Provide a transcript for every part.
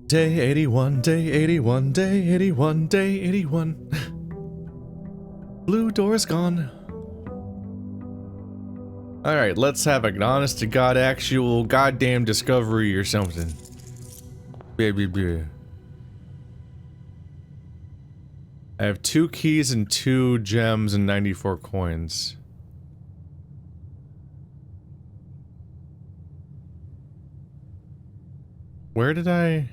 Day 81, day 81, day 81, day 81. Blue door's gone. Alright, let's have an honest to God actual goddamn discovery or something. Baby. I have 2 keys and 2 gems and 94 coins. Where did I...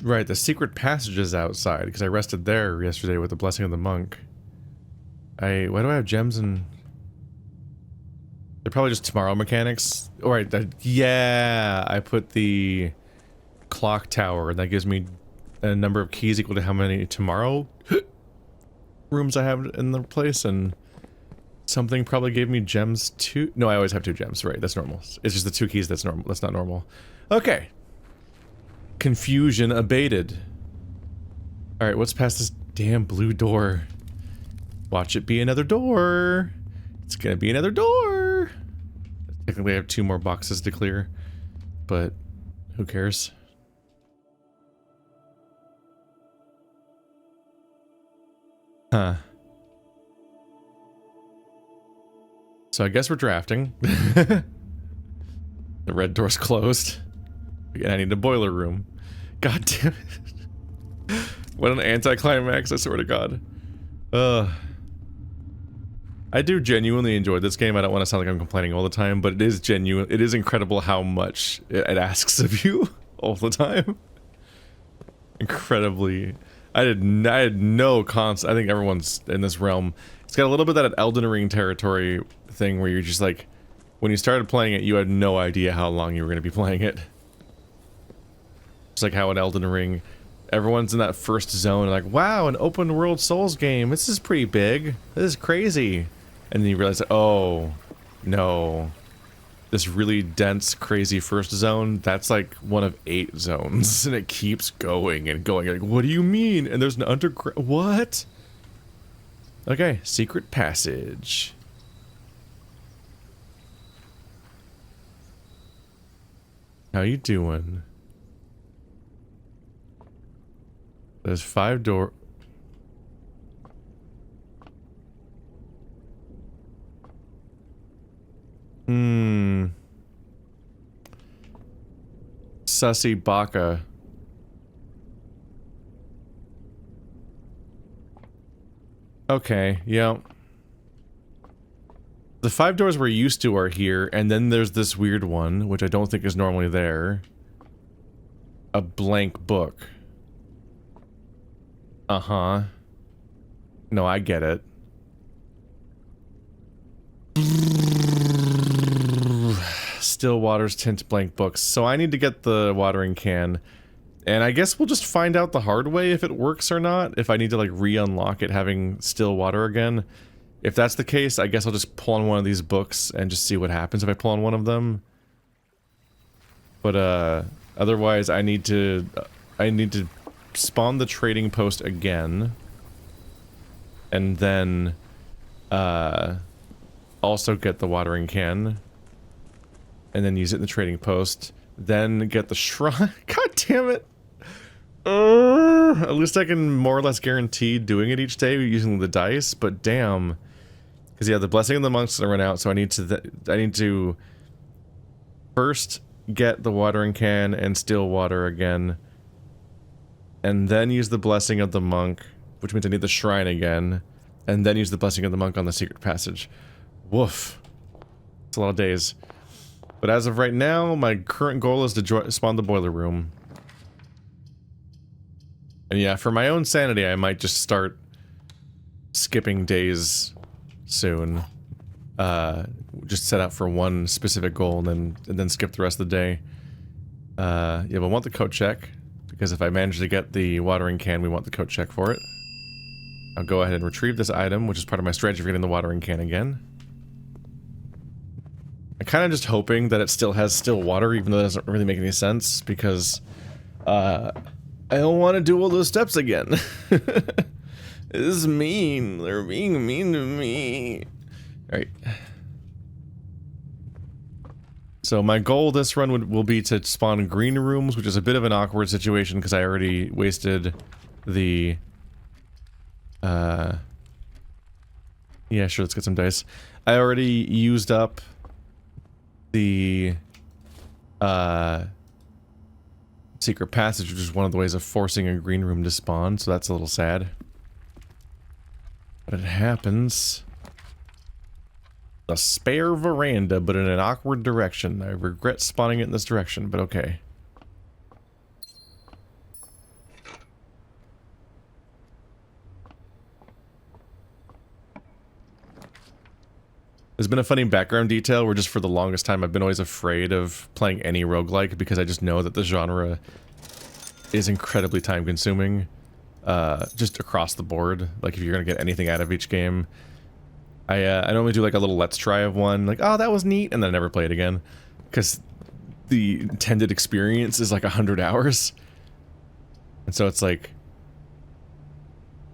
Right, the secret passage is outside, because I rested there yesterday with the blessing of the monk. Why do I have gems and... They're probably just tomorrow mechanics. Alright, yeah, I put the clock tower, and that gives me a number of keys equal to how many tomorrow rooms I have in the place, and something probably gave me gems too. No, I always have 2 gems, right, that's normal. It's just the 2 keys that's normal, that's not normal. Okay. Confusion abated. Alright, what's past this damn blue door? Watch it be another door. It's gonna be another door. Technically I have 2 more boxes to clear, but who cares? Huh. So I guess we're drafting. The red door's closed. Again, I need a boiler room. God damn it. What an anticlimax, I swear to God. I do genuinely enjoy this game. I don't want to sound like I'm complaining all the time, but it is genuine. It is incredible how much it asks of you all the time. Incredibly. I had no concept. I think everyone's in this realm. It's got a little bit of that Elden Ring territory thing where you're just like, when you started playing it, you had no idea how long you were going to be playing it. It's like how in Elden Ring, everyone's in that first zone, like, wow, an open world Souls game. This is pretty big. This is crazy. And then you realize, oh, no. This really dense, crazy first zone, that's like one of 8 zones. And it keeps going and going. Like, what do you mean? And there's an underground... What? Okay, secret passage. How you doing? There's 5 door... Sussy Baka. Okay, yeah. The 5 doors we're used to are here, and then there's this weird one, which I don't think is normally there. A blank book. Uh-huh. No, I get it. Still waters tint blank books. So I need to get the watering can. And I guess we'll just find out the hard way if it works or not. If I need to like re-unlock it having still water again. If that's the case, I guess I'll just pull on one of these books and just see what happens if I pull on one of them. But otherwise I need to spawn the trading post again. And then also get the watering can. And then use it in the trading post. Then get the shrine. God damn it! At least I can more or less guarantee doing it each day using the dice. But damn, because yeah, the blessing of the monk's gonna run out. So I need to first get the watering can and still water again, and then use the blessing of the monk, which means I need the shrine again, and then use the blessing of the monk on the secret passage. Woof. It's a lot of days. But as of right now, my current goal is to spawn the boiler room. And yeah, for my own sanity, I might just start skipping days soon. Just set out for one specific goal and then skip the rest of the day. Yeah, but I want the coat check, because if I manage to get the watering can, we want the coat check for it. I'll go ahead and retrieve this item, which is part of my strategy for getting the watering can again. I'm kind of just hoping that it still has still water, even though it doesn't really make any sense, because I don't want to do all those steps again. This is mean. They're being mean to me. Alright. So my goal this run will be to spawn green rooms, which is a bit of an awkward situation because I already wasted the... Yeah, sure, let's get some dice. I already used up the... secret passage, which is one of the ways of forcing a green room to spawn, so that's a little sad. But it happens. A spare veranda, but in an awkward direction. I regret spawning it in this direction, but okay. There's been a funny background detail where just for the longest time I've been always afraid of playing any roguelike because I just know that the genre is incredibly time consuming. Just across the board. Like if you're gonna get anything out of each game. I normally do like a little let's try of one, like, oh, that was neat, and then I never play it again. Because the intended experience is like 100 hours. And so it's like...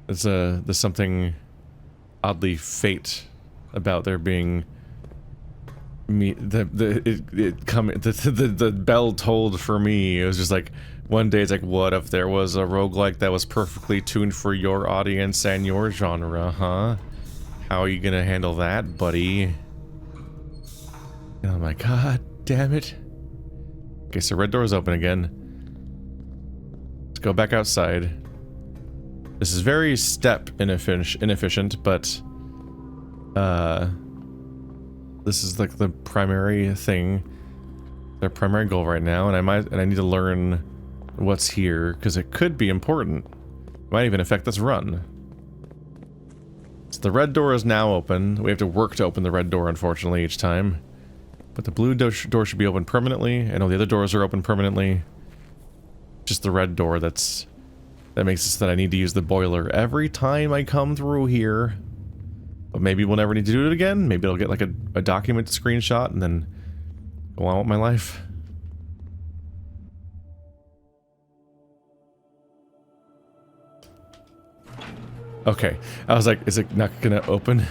there's something oddly fate about there being... the bell tolled for me. It was just like, one day it's like, what if there was a roguelike that was perfectly tuned for your audience and your genre, huh? How are you gonna handle that, buddy? Oh my god, damn it. Okay, so red door's open again. Let's go back outside. This is very step inefficient, but this is like the primary thing, their primary goal right now, and I need to learn what's here because it could be important. It might even affect this run. So the red door is now open. We have to work to open the red door, unfortunately, each time. But the blue door should be open permanently. I know the other doors are open permanently. Just the red door that makes it so that I need to use the boiler every time I come through here. But maybe we'll never need to do it again. Maybe I'll get like a document screenshot and then go on with my life. Okay, I was like, is it not gonna open?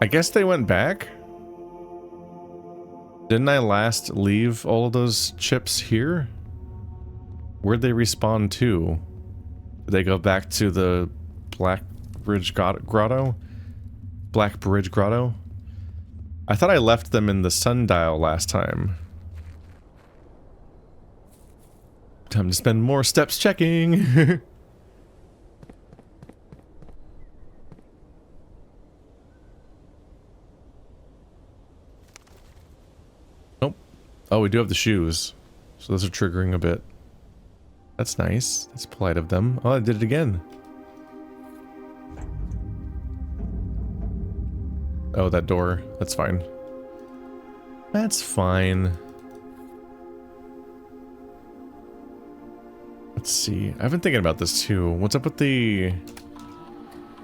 I guess they went back? Didn't I last leave all of those chips here? Where'd they respawn to? Did they go back to the Black Bridge Grotto? Black Bridge Grotto? I thought I left them in the sundial last time. Time to spend more steps checking! Nope. Oh, we do have the shoes. So those are triggering a bit. That's nice. That's polite of them. Oh, I did it again. Oh, that door. That's fine. That's fine. Let's see. I've been thinking about this too. What's up with the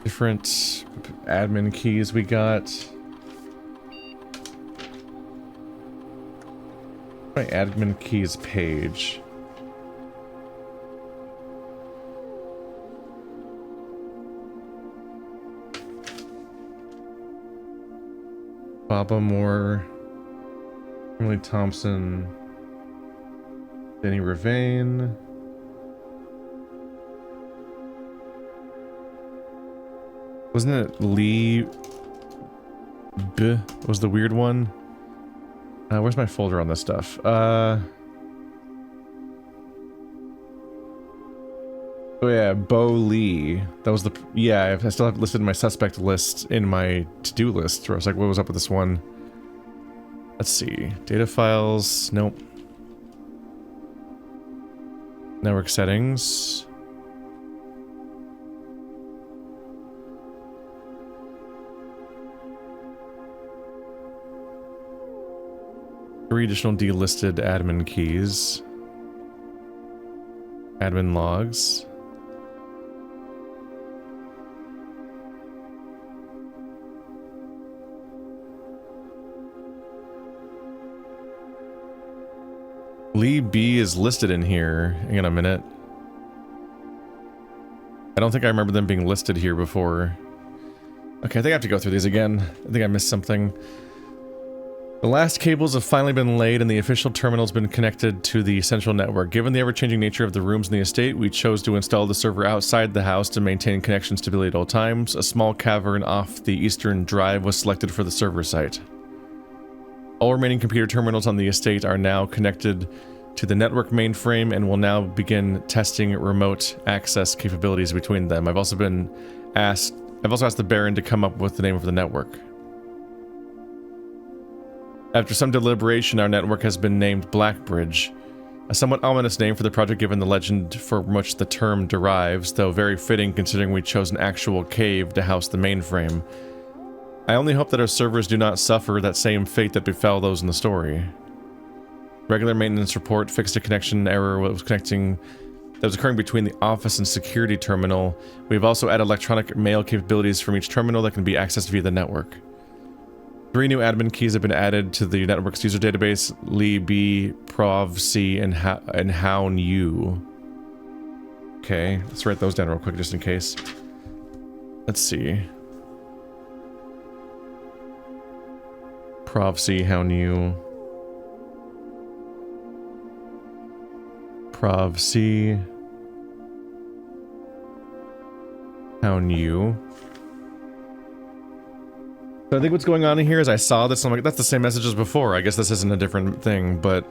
different admin keys we got? My admin keys page. Baba Moore, Emily Thompson, Danny Ravane. Wasn't it Lee B was the weird one? Where's my folder on this stuff? Oh yeah, Bo Lee. That was the... Yeah, I still have listed my suspect list in my to-do list. Where I was like, what was up with this one? Let's see. Data files. Nope. Network settings. Three additional delisted admin keys. Admin logs. Lee B is listed in here. Hang on a minute. I don't think I remember them being listed here before. Okay, I think I have to go through these again. I think I missed something. The last cables have finally been laid and the official terminal's been connected to the central network. Given the ever-changing nature of the rooms in the estate, we chose to install the server outside the house to maintain connection stability at all times. A small cavern off the eastern drive was selected for the server site. All remaining computer terminals on the estate are now connected to the network mainframe and will now begin testing remote access capabilities between them. I've also asked the Baron to come up with the name of the network. After some deliberation, our network has been named Blackbridge, a somewhat ominous name for the project given the legend from which the term derives, though very fitting considering we chose an actual cave to house the mainframe. I only hope that our servers do not suffer that same fate that befell those in the story. Regular maintenance report fixed a connection error that was occurring between the office and security terminal. We've also added electronic mail capabilities from each terminal that can be accessed via the network. 3 new admin keys have been added to the network's user database: Lee B, Prov C, and Hown U. Okay, let's write those down real quick just in case. Let's see. Prov C, Hown U. Prov C. Hown U. So I think what's going on here is I saw this and I'm like, that's the same message as before. I guess this isn't a different thing, but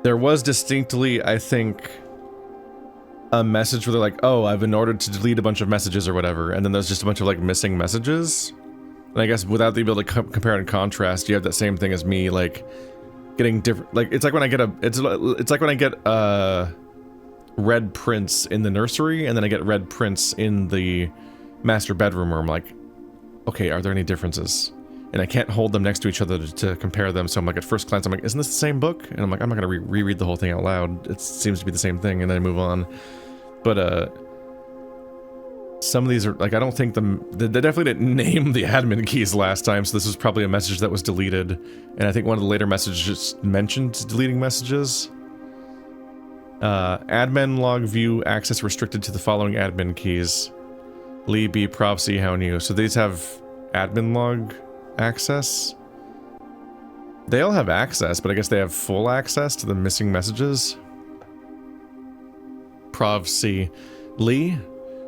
there was distinctly, I think, a message where they're like, oh, I've been ordered to delete a bunch of messages or whatever, and then there's just a bunch of like missing messages. And I guess without the ability to compare and contrast, you have that same thing as me, like getting different. Like it's like when I get red prints in the nursery, and then I get red prints in the master bedroom where I'm like, okay, are there any differences? And I can't hold them next to each other to compare them, so I'm like, at first glance, I'm like, isn't this the same book? And I'm like, I'm not gonna reread the whole thing out loud. It seems to be the same thing, and then I move on. But, some of these are, like, I don't think they definitely didn't name the admin keys last time, so this was probably a message that was deleted. And I think one of the later messages mentioned deleting messages. Admin log view access restricted to the following admin keys. Lee B, Prov C, Hown U. So these have admin log access? They all have access, but I guess they have full access to the missing messages. Prov C. Lee,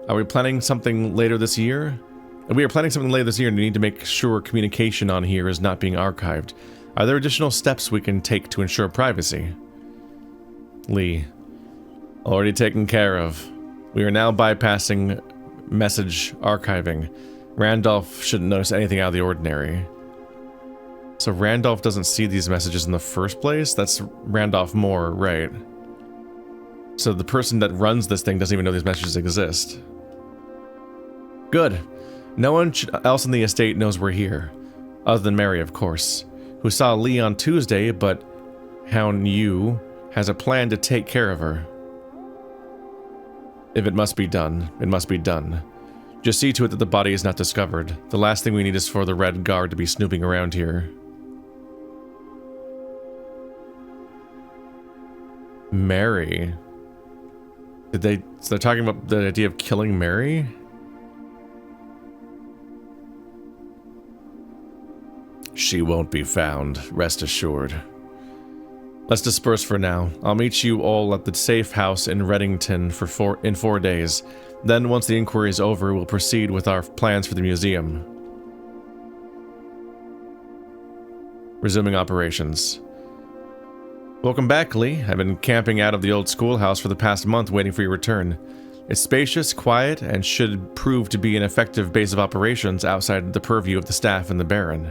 are we planning something later this year? We are planning something later this year and we need to make sure communication on here is not being archived. Are there additional steps we can take to ensure privacy? Lee. Already taken care of. We are now bypassing message archiving. Randolph shouldn't notice anything out of the ordinary. So Randolph doesn't see these messages in the first place? That's Randolph Moore, right? So the person that runs this thing doesn't even know these messages exist. Good. No one else in the estate knows we're here. Other than Mary, of course. Who saw Lee on Tuesday, but Hown U has a plan to take care of her. If it must be done, it must be done. Just see to it that the body is not discovered. The last thing we need is for the Red Guard to be snooping around here. Mary. So they're talking about the idea of killing Mary? She won't be found, rest assured. Let's disperse for now. I'll meet you all at the safe house in Reddington in 4 days. Then, once the inquiry is over, we'll proceed with our plans for the museum. Resuming operations. Welcome back, Lee. I've been camping out of the old schoolhouse for the past month waiting for your return. It's spacious, quiet, and should prove to be an effective base of operations outside the purview of the staff and the Baron.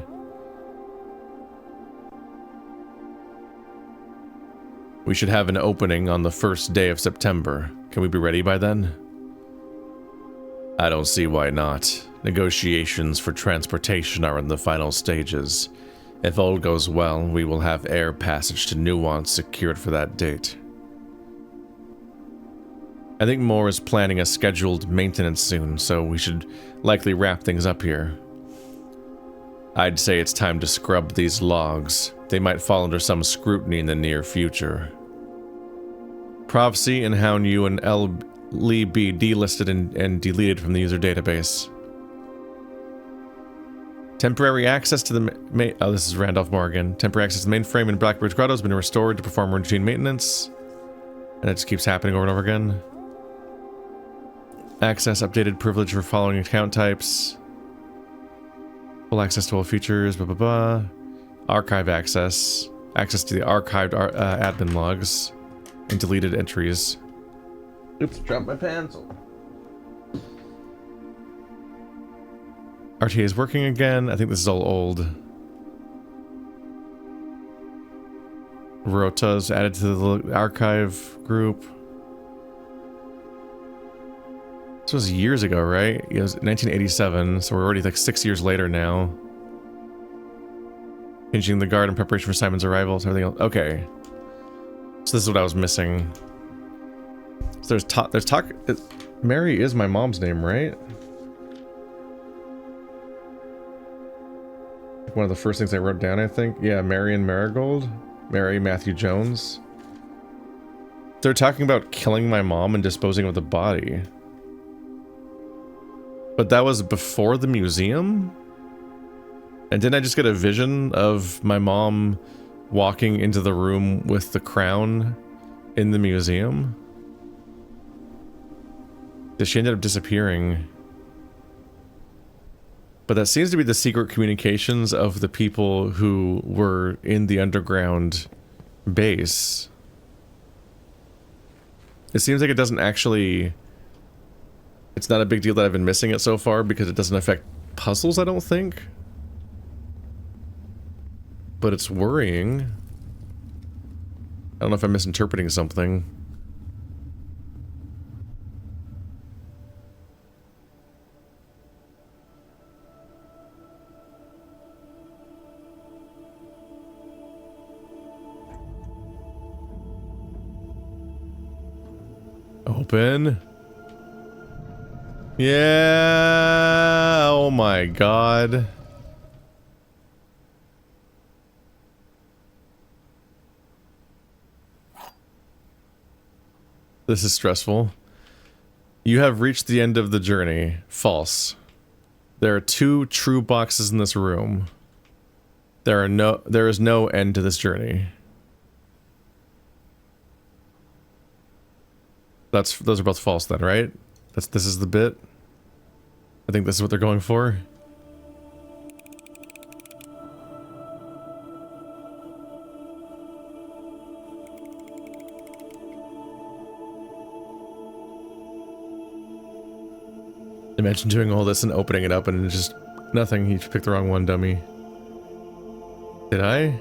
We should have an opening on the first day of September. Can we be ready by then? I don't see why not. Negotiations for transportation are in the final stages. If all goes well, we will have air passage to Nuance secured for that date. I think Moore is planning a scheduled maintenance soon, so we should likely wrap things up here. I'd say it's time to scrub these logs. They might fall under some scrutiny in the near future. Prophecy and Hound U and L Lee be delisted and deleted from the user database. Temporary access to the main... Oh, this is Randolph Morgan. Temporary access to the mainframe in Blackbridge Grotto has been restored to perform routine maintenance. And it just keeps happening over and over again. Access updated privilege for following account types. Full access to all features, blah blah blah. Archive access. Access to the archived admin logs. And deleted entries. Oops, dropped my pencil. RTA is working again. I think this is all old. Rota's added to the archive group. This was years ago, right? It was 1987, so we're already like 6 years later now. Changing the guard in preparation for Simon's arrival, so everything else. Okay. So this is what I was missing. So there's talk. Mary is my mom's name, right? One of the first things I wrote down, I think. Yeah, Marion Marigold. Mary Matthew Jones. They're talking about killing my mom and disposing of the body. But that was before the museum? And didn't I just get a vision of my mom walking into the room with the crown in the museum? She ended up disappearing. But that seems to be the secret communications of the people who were in the underground base. It seems like it doesn't actually... It's not a big deal that I've been missing it so far because it doesn't affect puzzles, I don't think. But it's worrying. I don't know if I'm misinterpreting something. Open. Yeah. Oh my god. This is stressful. You have reached the end of the journey. False. There are 2 true boxes in this room. There is no end to this journey. Those are both false then, right? This is the bit. I think this is what they're going for. Imagine doing all this and opening it up and just nothing. You picked the wrong one, dummy. Did I?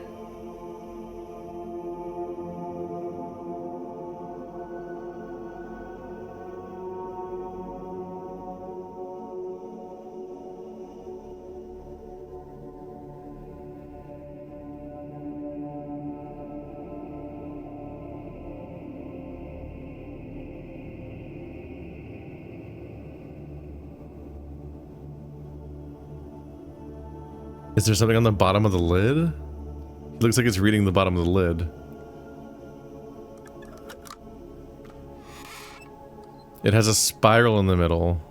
Is there something on the bottom of the lid? It looks like it's reading the bottom of the lid. It has a spiral in the middle.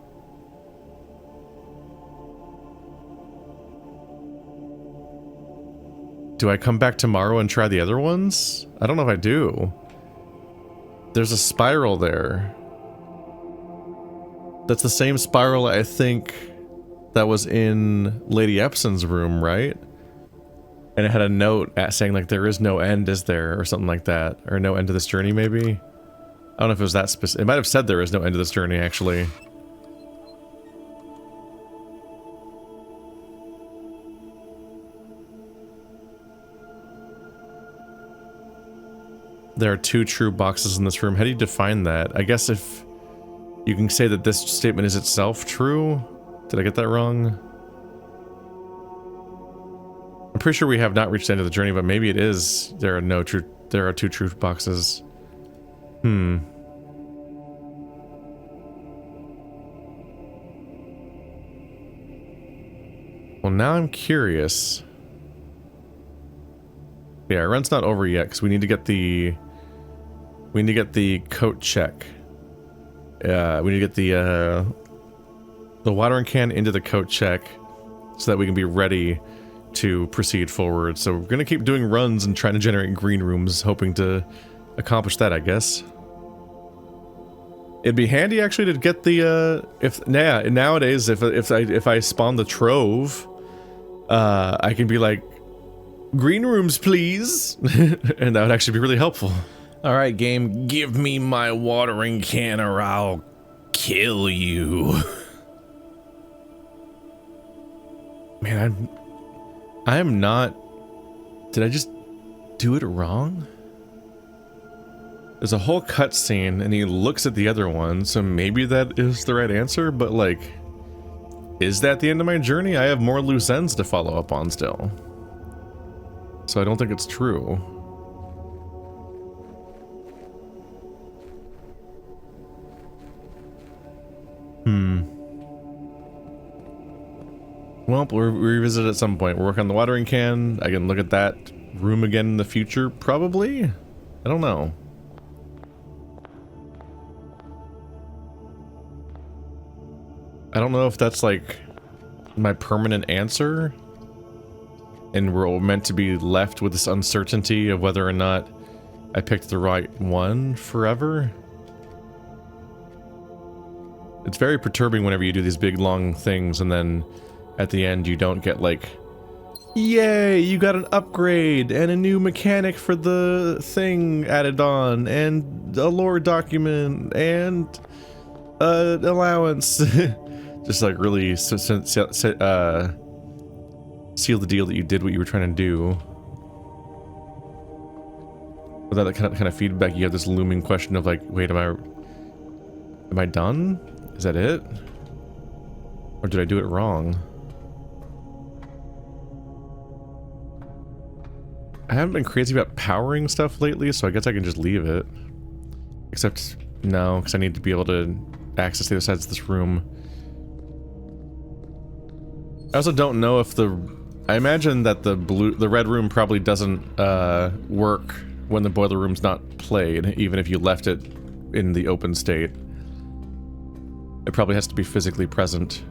Do I come back tomorrow and try the other ones? I don't know if I do. There's a spiral there. That's the same spiral, I think, that was in Lady Epson's room, right? And it had a note saying, like, there is no end, is there? Or something like that. Or no end to this journey, maybe? I don't know if it was that specific. It might have said there is no end to this journey, actually. There are 2 true boxes in this room. How do you define that? I guess if you can say that this statement is itself true. Did I get that wrong? I'm pretty sure we have not reached the end of the journey, but maybe it is. There are 2 truth boxes. Well, now I'm curious. Yeah, our run's not over yet, because we need to get the We need to get the coat check. We need to get the watering can into the coat check so that we can be ready to proceed forward. So we're gonna keep doing runs and trying to generate green rooms, hoping to accomplish that, I guess. It'd be handy actually to get the nowadays if I spawn the trove, I can be like, green rooms please, and that would actually be really helpful. All right, game, give me my watering can or I'll kill you. Man, I am not... Did I just do it wrong? There's a whole cutscene, and he looks at the other one, so maybe that is the right answer, but like... Is that the end of my journey? I have more loose ends to follow up on still. So I don't think it's true. Well, we'll revisit at some point. We'll work on the watering can. I can look at that room again in the future, probably? I don't know. I don't know if that's like my permanent answer, and we're meant to be left with this uncertainty of whether or not I picked the right one forever. It's very perturbing whenever you do these big long things and then at the end you don't get like, yay, you got an upgrade and a new mechanic for the thing added on and a lore document and allowance. Just like really seal the deal that you did what you were trying to do. Without that kind of feedback, you have this looming question of like, wait, am I done? Is that it? Or did I do it wrong? I haven't been crazy about powering stuff lately, so I guess I can just leave it. Except, no, because I need to be able to access the other sides of this room. I also don't know if I imagine that the red room probably doesn't work when the boiler room's not played, even if you left it in the open state. It probably has to be physically present.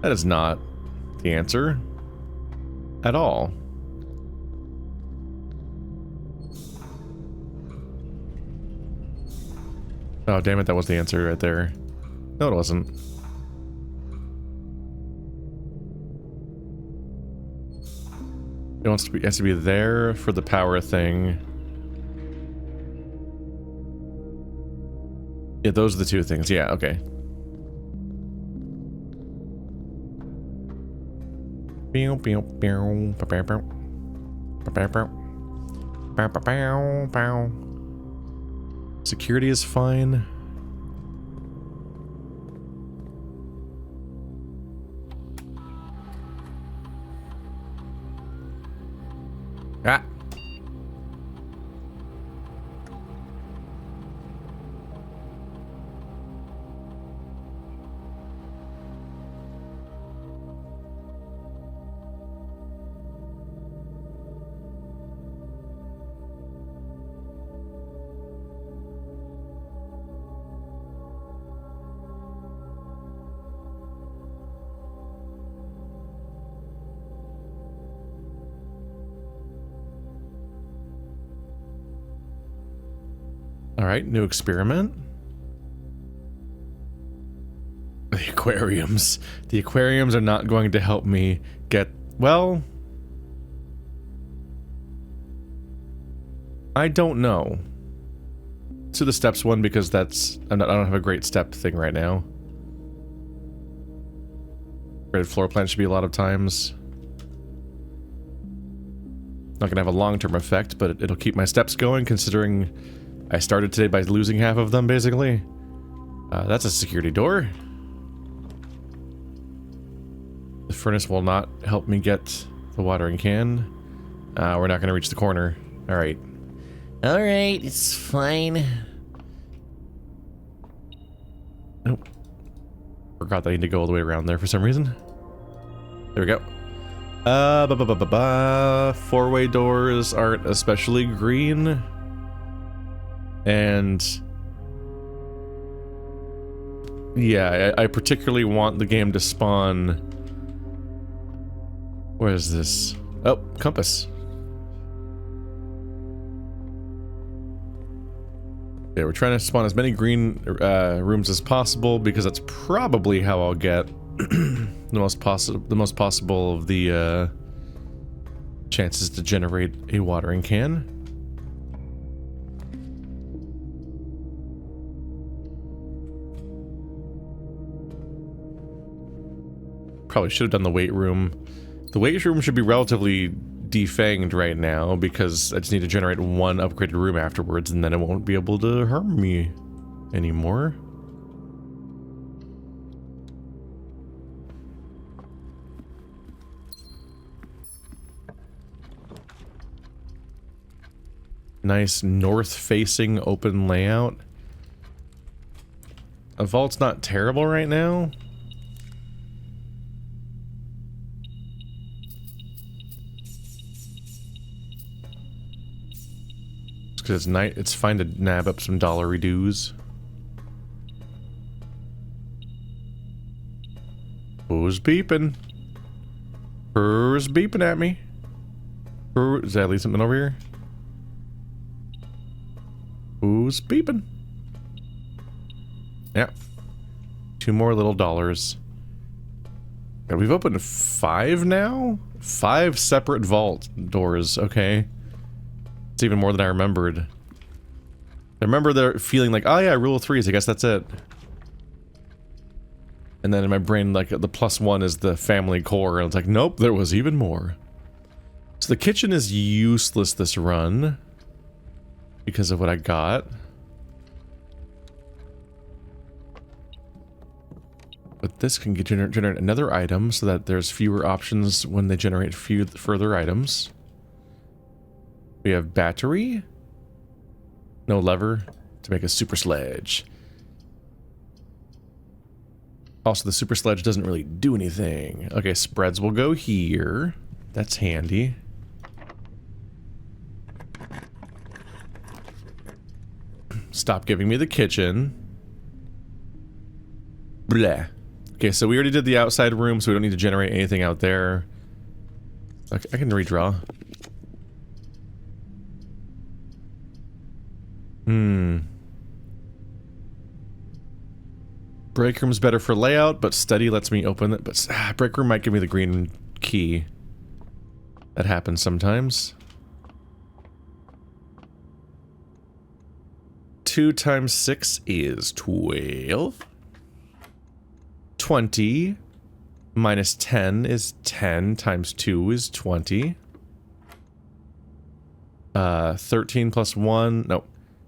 That is not the answer at all. Oh, damn it, that was the answer right there. No, it wasn't. It has to be there for the power thing. Yeah, those are the two things. Yeah, okay. Security is fine. Ah. Alright, new experiment. The aquariums. The aquariums are not going to help me get... Well... I don't know. To the steps one, because that's... I don't have a great step thing right now. Red floor plan should be a lot of times. Not gonna have a long-term effect, but it'll keep my steps going, considering I started today by losing half of them, basically. That's a security door. The furnace will not help me get the watering can. We're not gonna reach the corner. Alright. Alright, it's fine. Nope. Forgot that I need to go all the way around there for some reason. There we go. Four-way doors aren't especially green. And yeah, I particularly want the game to spawn. Where is this? Oh, compass. Yeah, we're trying to spawn as many green rooms as possible because that's probably how I'll get the most possible of the chances to generate a watering can. Probably should have done the weight room. The weight room should be relatively defanged right now because I just need to generate one upgraded room afterwards and then it won't be able to harm me anymore. Nice north-facing open layout. A vault's not terrible right now. Because it's night, it's fine to nab up some dollary dues. Who's beeping? Who's beeping at me? Is that at least something over here? Who's beeping? Yeah. 2 more little dollars. And we've opened 5 now? 5 separate vault doors, okay. It's even more than I remembered. I remember the feeling like, oh yeah, rule of 3s, I guess that's it. And then in my brain, like, the +1 is the family core, and it's like, nope, there was even more. So the kitchen is useless this run. Because of what I got. But this can generate another item so that there's fewer options when they generate further items. We have battery. No lever to make a super sledge. Also, the super sledge doesn't really do anything. Okay, spreads will go here. That's handy. Stop giving me the kitchen. Blah. Okay, so we already did the outside room, so we don't need to generate anything out there. Okay, I can redraw. Break room's better for layout, but study lets me open it. But break room might give me the green key. That happens sometimes. 2 times 6 is 12. 20 minus 10 is 10 times 2 is 20. 13 plus 1, no.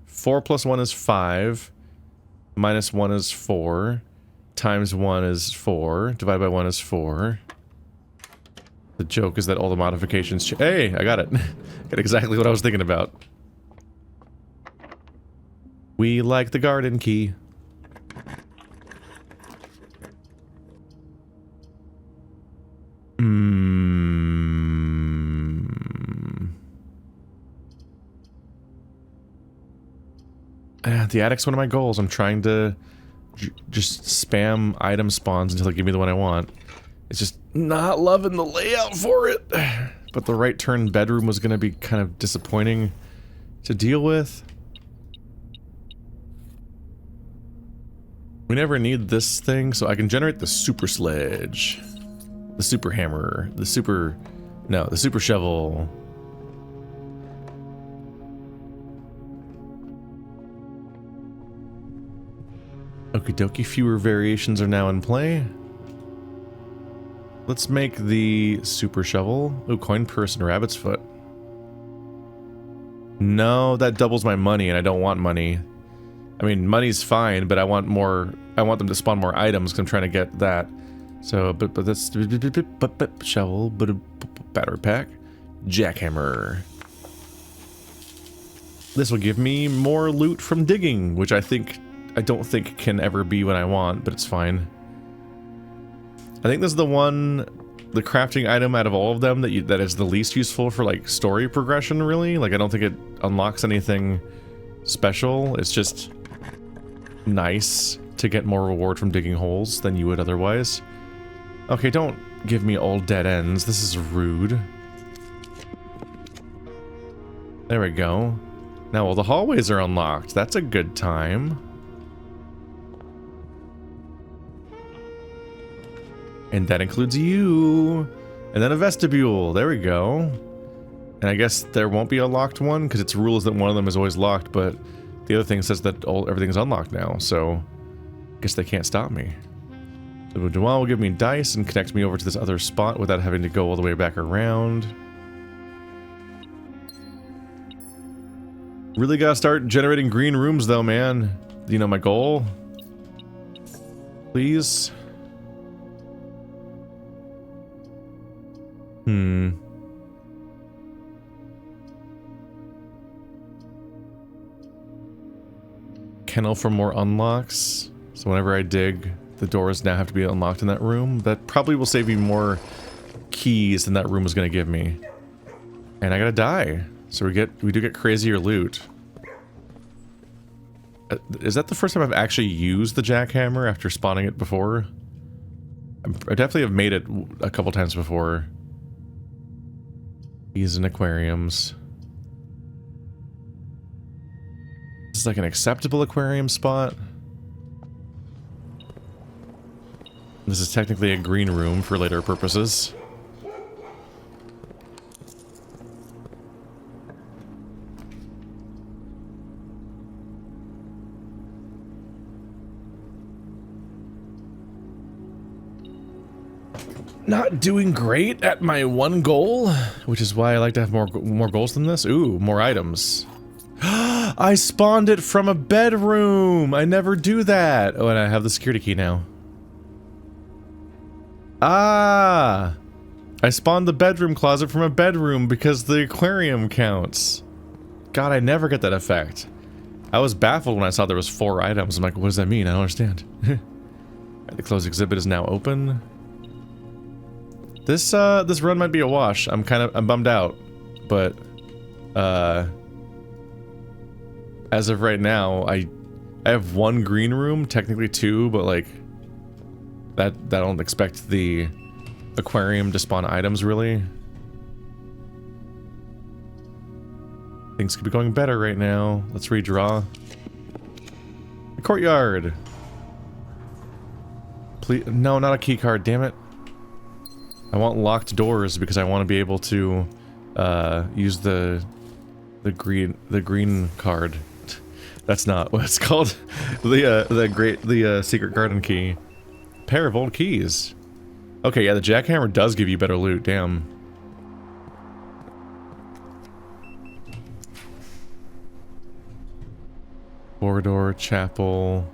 4 plus 1 is 5. Minus 1 is 4. Times 1 is 4. Divided by 1 is 4. The joke is that all the modifications hey, I got it. Got exactly what I was thinking about. We like the garden key. The attic's one of my goals. I'm trying to just spam item spawns until they give me the one I want. It's just not loving the layout for it. But the right turn bedroom was going to be kind of disappointing to deal with. We never need this thing, so I can generate the super sledge. The super hammer. The super shovel. Okie dokie, fewer variations are now in play. Let's make the super shovel. Oh, coin purse and rabbit's foot. No, that doubles my money and I don't want money. I mean, money's fine, but I want more. I want them to spawn more items because I'm trying to get that. So, but that's shovel, battery pack, jackhammer. This will give me more loot from digging, which I don't think can ever be what I want, but it's fine. I think this is the one the crafting item out of all of them that is the least useful for like story progression, really. Like I don't think it unlocks anything special. It's just nice to get more reward from digging holes than you would otherwise. Okay, don't give me old dead ends. This is rude. There we go. Now all the hallways are unlocked. That's a good time. And that includes you. And then a vestibule. There we go. And I guess there won't be a locked one, because its rule is that one of them is always locked, but the other thing says that everything's unlocked now, so I guess they can't stop me. So Dual will give me dice and connect me over to this other spot without having to go all the way back around. Really gotta start generating green rooms though, man. You know my goal? Please? Kennel for more unlocks. So whenever I dig, the doors now have to be unlocked in that room. That probably will save me more keys than that room was gonna give me. And I gotta die. So we do get crazier loot. Is that the first time I've actually used the jackhammer after spawning it before? I definitely have made it a couple times before. These and aquariums. This is like an acceptable aquarium spot. This is technically a green room for later purposes. Not doing great at my one goal, which is why I like to have more goals than this. Ooh, more items. I spawned it from a bedroom. I never do that. Oh, and I have the security key now. Ah, I spawned the bedroom closet from a bedroom because the aquarium counts. God, I never get that effect. I was baffled when I saw there was 4 items. I'm like, what does that mean? I don't understand. The closed exhibit is now open. This run might be a wash. I'm bummed out, but as of right now, I have 1 green room, technically 2, but like that I don't expect the aquarium to spawn items really. Things could be going better right now. Let's redraw. The courtyard. Please, no, not a key card. Damn it. I want locked doors because I want to be able to use the green card. That's not what it's called. The secret garden key. Pair of old keys. Okay, yeah, the jackhammer does give you better loot. Damn. Corridor, chapel.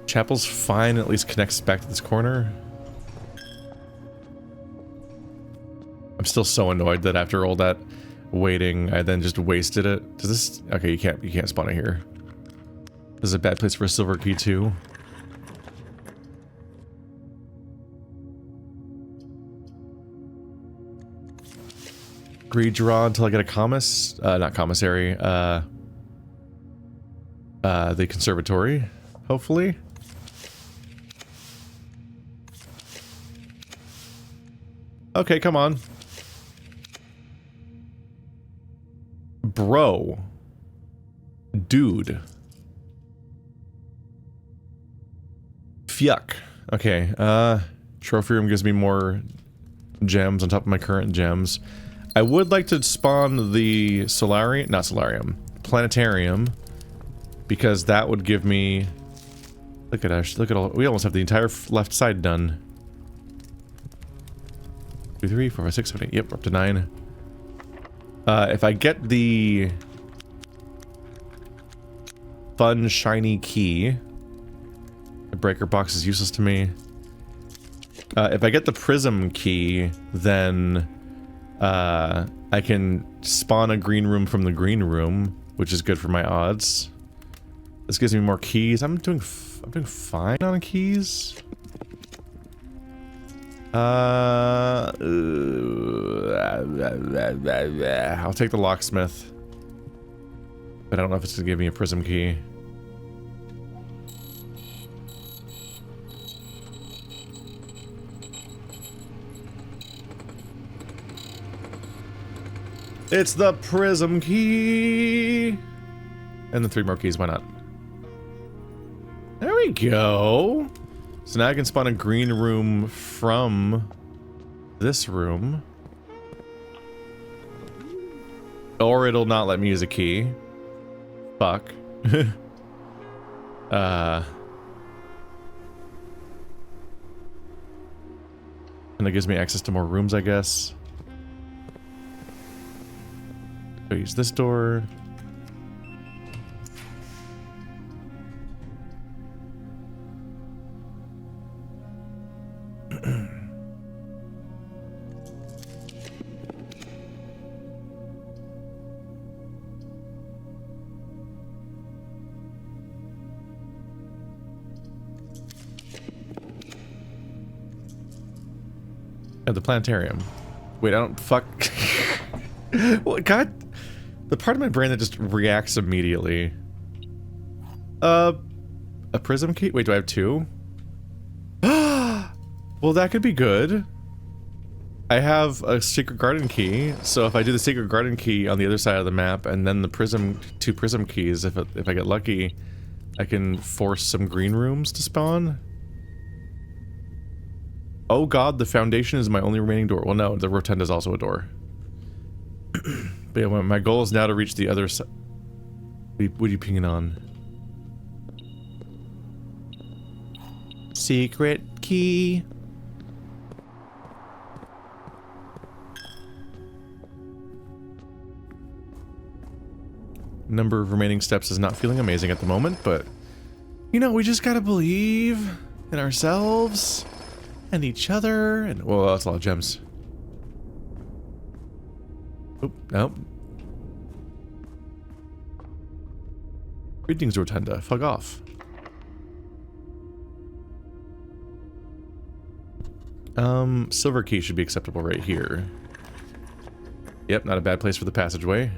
Chapel's fine. At least connects back to this corner. I'm still so annoyed that after all that waiting, I then just wasted it. Does this... Okay, you can't spawn it here. This is a bad place for a silver key too. Redraw until I get a not commissary, the conservatory, hopefully. Okay, come on. Bro. Dude. Fuck. Okay, trophy room gives me more gems on top of my current gems. I would like to spawn the planetarium, because that would give me... Look at us, look at all... We almost have the entire left side done. 2, 3, 4, 5, 6, 7, 8. Yep, we're up to 9. If I get the fun shiny key, the breaker box is useless to me. If I get the prism key, then I can spawn a green room from the green room, which is good for my odds. This gives me more keys. I'm doing fine on keys. I'll take the locksmith. But I don't know if it's gonna give me a prism key. It's the prism key! And then 3 more keys, why not? There we go! So now I can spawn a green room from this room. Or it'll not let me use a key. Fuck. And it gives me access to more rooms, I guess. So use this door. At the planetarium. Wait, I don't fuck. Well, God, the part of my brain that just reacts immediately. A prism key? Wait, do I have 2? Well, that could be good. I have a secret garden key, so if I do the secret garden key on the other side of the map and then the 2 prism keys, if I get lucky, I can force some green rooms to spawn. Oh god, the foundation is my only remaining door. Well, no, the rotunda is also a door. But yeah, my goal is now to reach the other side. What are you pinging on? Secret key. Number of remaining steps is not feeling amazing at the moment, but you know, we just gotta believe in ourselves. And each other, and well, that's a lot of gems. Oop, nope. Greetings, Rotunda. Fuck off. Silver key should be acceptable right here. Yep, not a bad place for the passageway.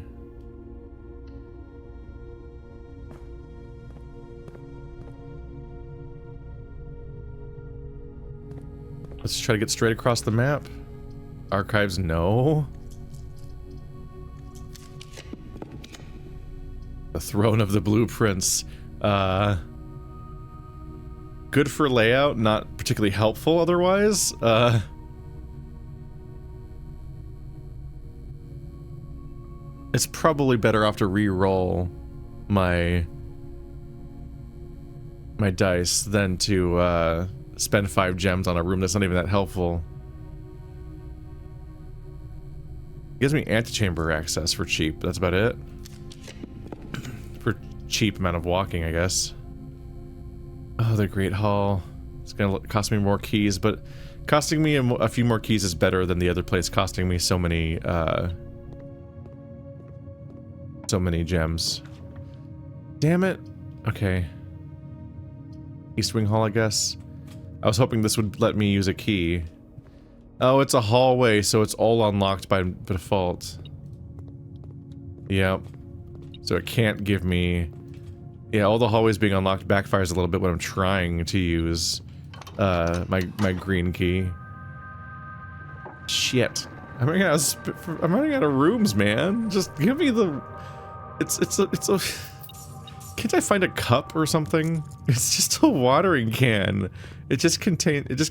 Let's try to get straight across the map. Archives, no. The throne of the blueprints. Good for layout, not particularly helpful otherwise. It's probably better off to re-roll my dice than to spend 5 gems on a room that's not even that helpful. It gives me antechamber access for cheap. That's about it. For cheap amount of walking, I guess. Oh, the Great Hall. It's gonna cost me more keys, but costing me a few more keys is better than the other place costing me so many gems. Damn it. Okay. East Wing Hall, I guess. I was hoping this would let me use a key. Oh, it's a hallway, so it's all unlocked by default. Yep. So it can't give me... Yeah, all the hallways being unlocked backfires a little bit when I'm trying to use my green key. Shit. I'm running out of rooms, man. Just give me the... It's a... Can't I find a cup or something? It's just a watering can. It just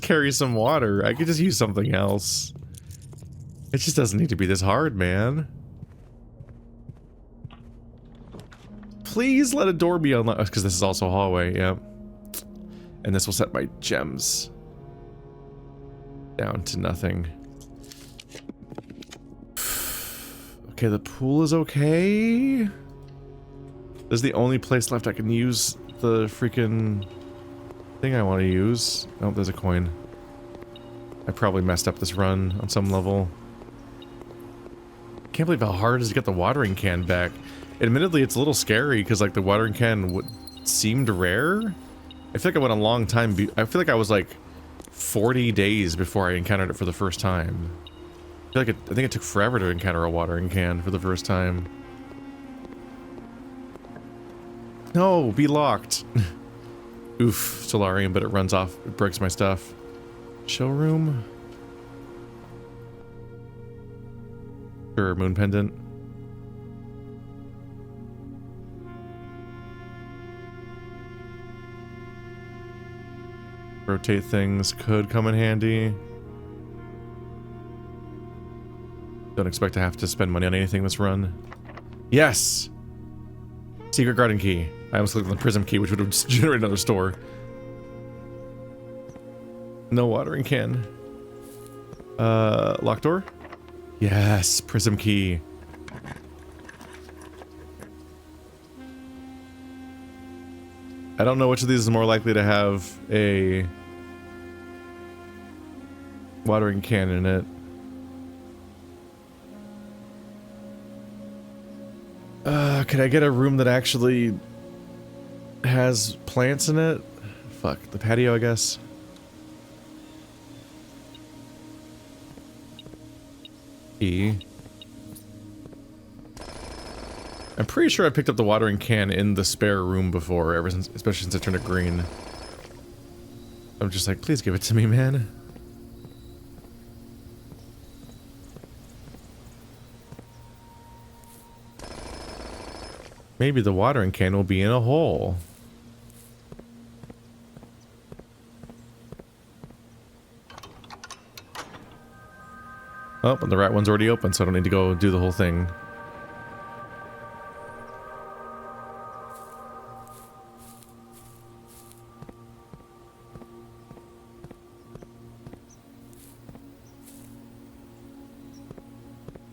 carries some water. I could just use something else. It just doesn't need to be this hard, man. Please let a door be unlocked, because this is also a hallway, yeah. And this will set my gems down to nothing. Okay, the pool is okay. This is the only place left I can use the freaking thing I want to use. Oh, there's a coin. I probably messed up this run on some level. Can't believe how hard it is to get the watering can back. Admittedly, it's a little scary because like the watering can seemed rare. I feel like I went a long time. I feel like I was like 40 days before I encountered it for the first time. I think it took forever to encounter a watering can for the first time. No, be locked. Oof, solarium, but it runs off, it breaks my stuff. Showroom? Sure, moon pendant. Rotate things could come in handy. Don't expect to have to spend money on anything this run. Yes! Secret garden key. I almost clicked on the prism key, which would have generated another store. No watering can. Locked door? Yes, prism key. I don't know which of these is more likely to have a watering can in it. Can I get a room that actually has plants in it? Fuck, the patio, I guess. E. I'm pretty sure I picked up the watering can in the spare room before, especially since I turned it green. I'm just like, please give it to me, man. Maybe the watering can will be in a hole. Oh, and the right one's already open, so I don't need to go do the whole thing.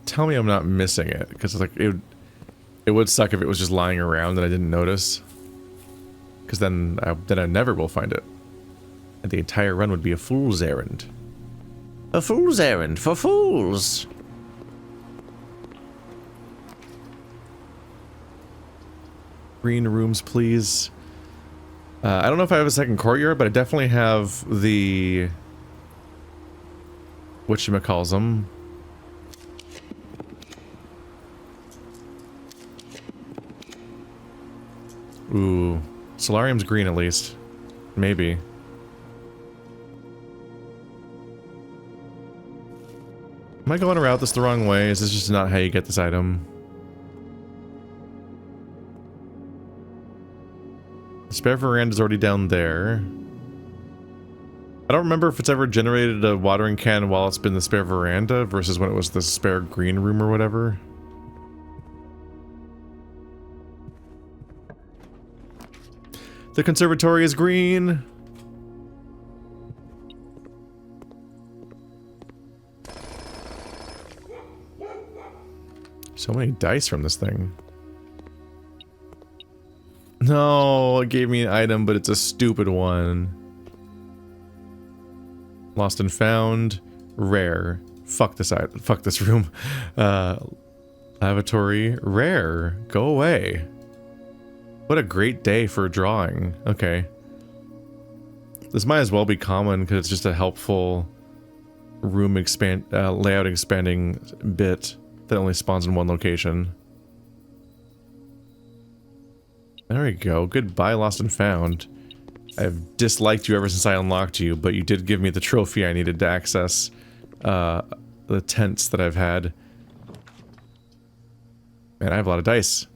Tell me I'm not missing it, because like it would suck if it was just lying around and I didn't notice. Because then I never will find it. And the entire run would be a fool's errand. A fool's errand for fools. Green rooms, please. I don't know if I have a second courtyard, but I definitely have the... whatchamacalls'em. Ooh. Solarium's green, at least. Maybe. Am I going around this the wrong way? Is this just not how you get this item? The spare veranda's already down there. I don't remember if it's ever generated a watering can while it's been the spare veranda versus when it was the spare green room or whatever. The conservatory is green. So many dice from this thing. No, it gave me an item, but it's a stupid one. Lost and found. Rare. Fuck this room. Lavatory. Rare. Go away. What a great day for drawing. Okay. This might as well be common because it's just a helpful room layout expanding bit that only spawns in one location. There we go. Goodbye, lost and found. I've disliked you ever since I unlocked you, but you did give me the trophy I needed to access the tents that I've had. Man, I have a lot of dice.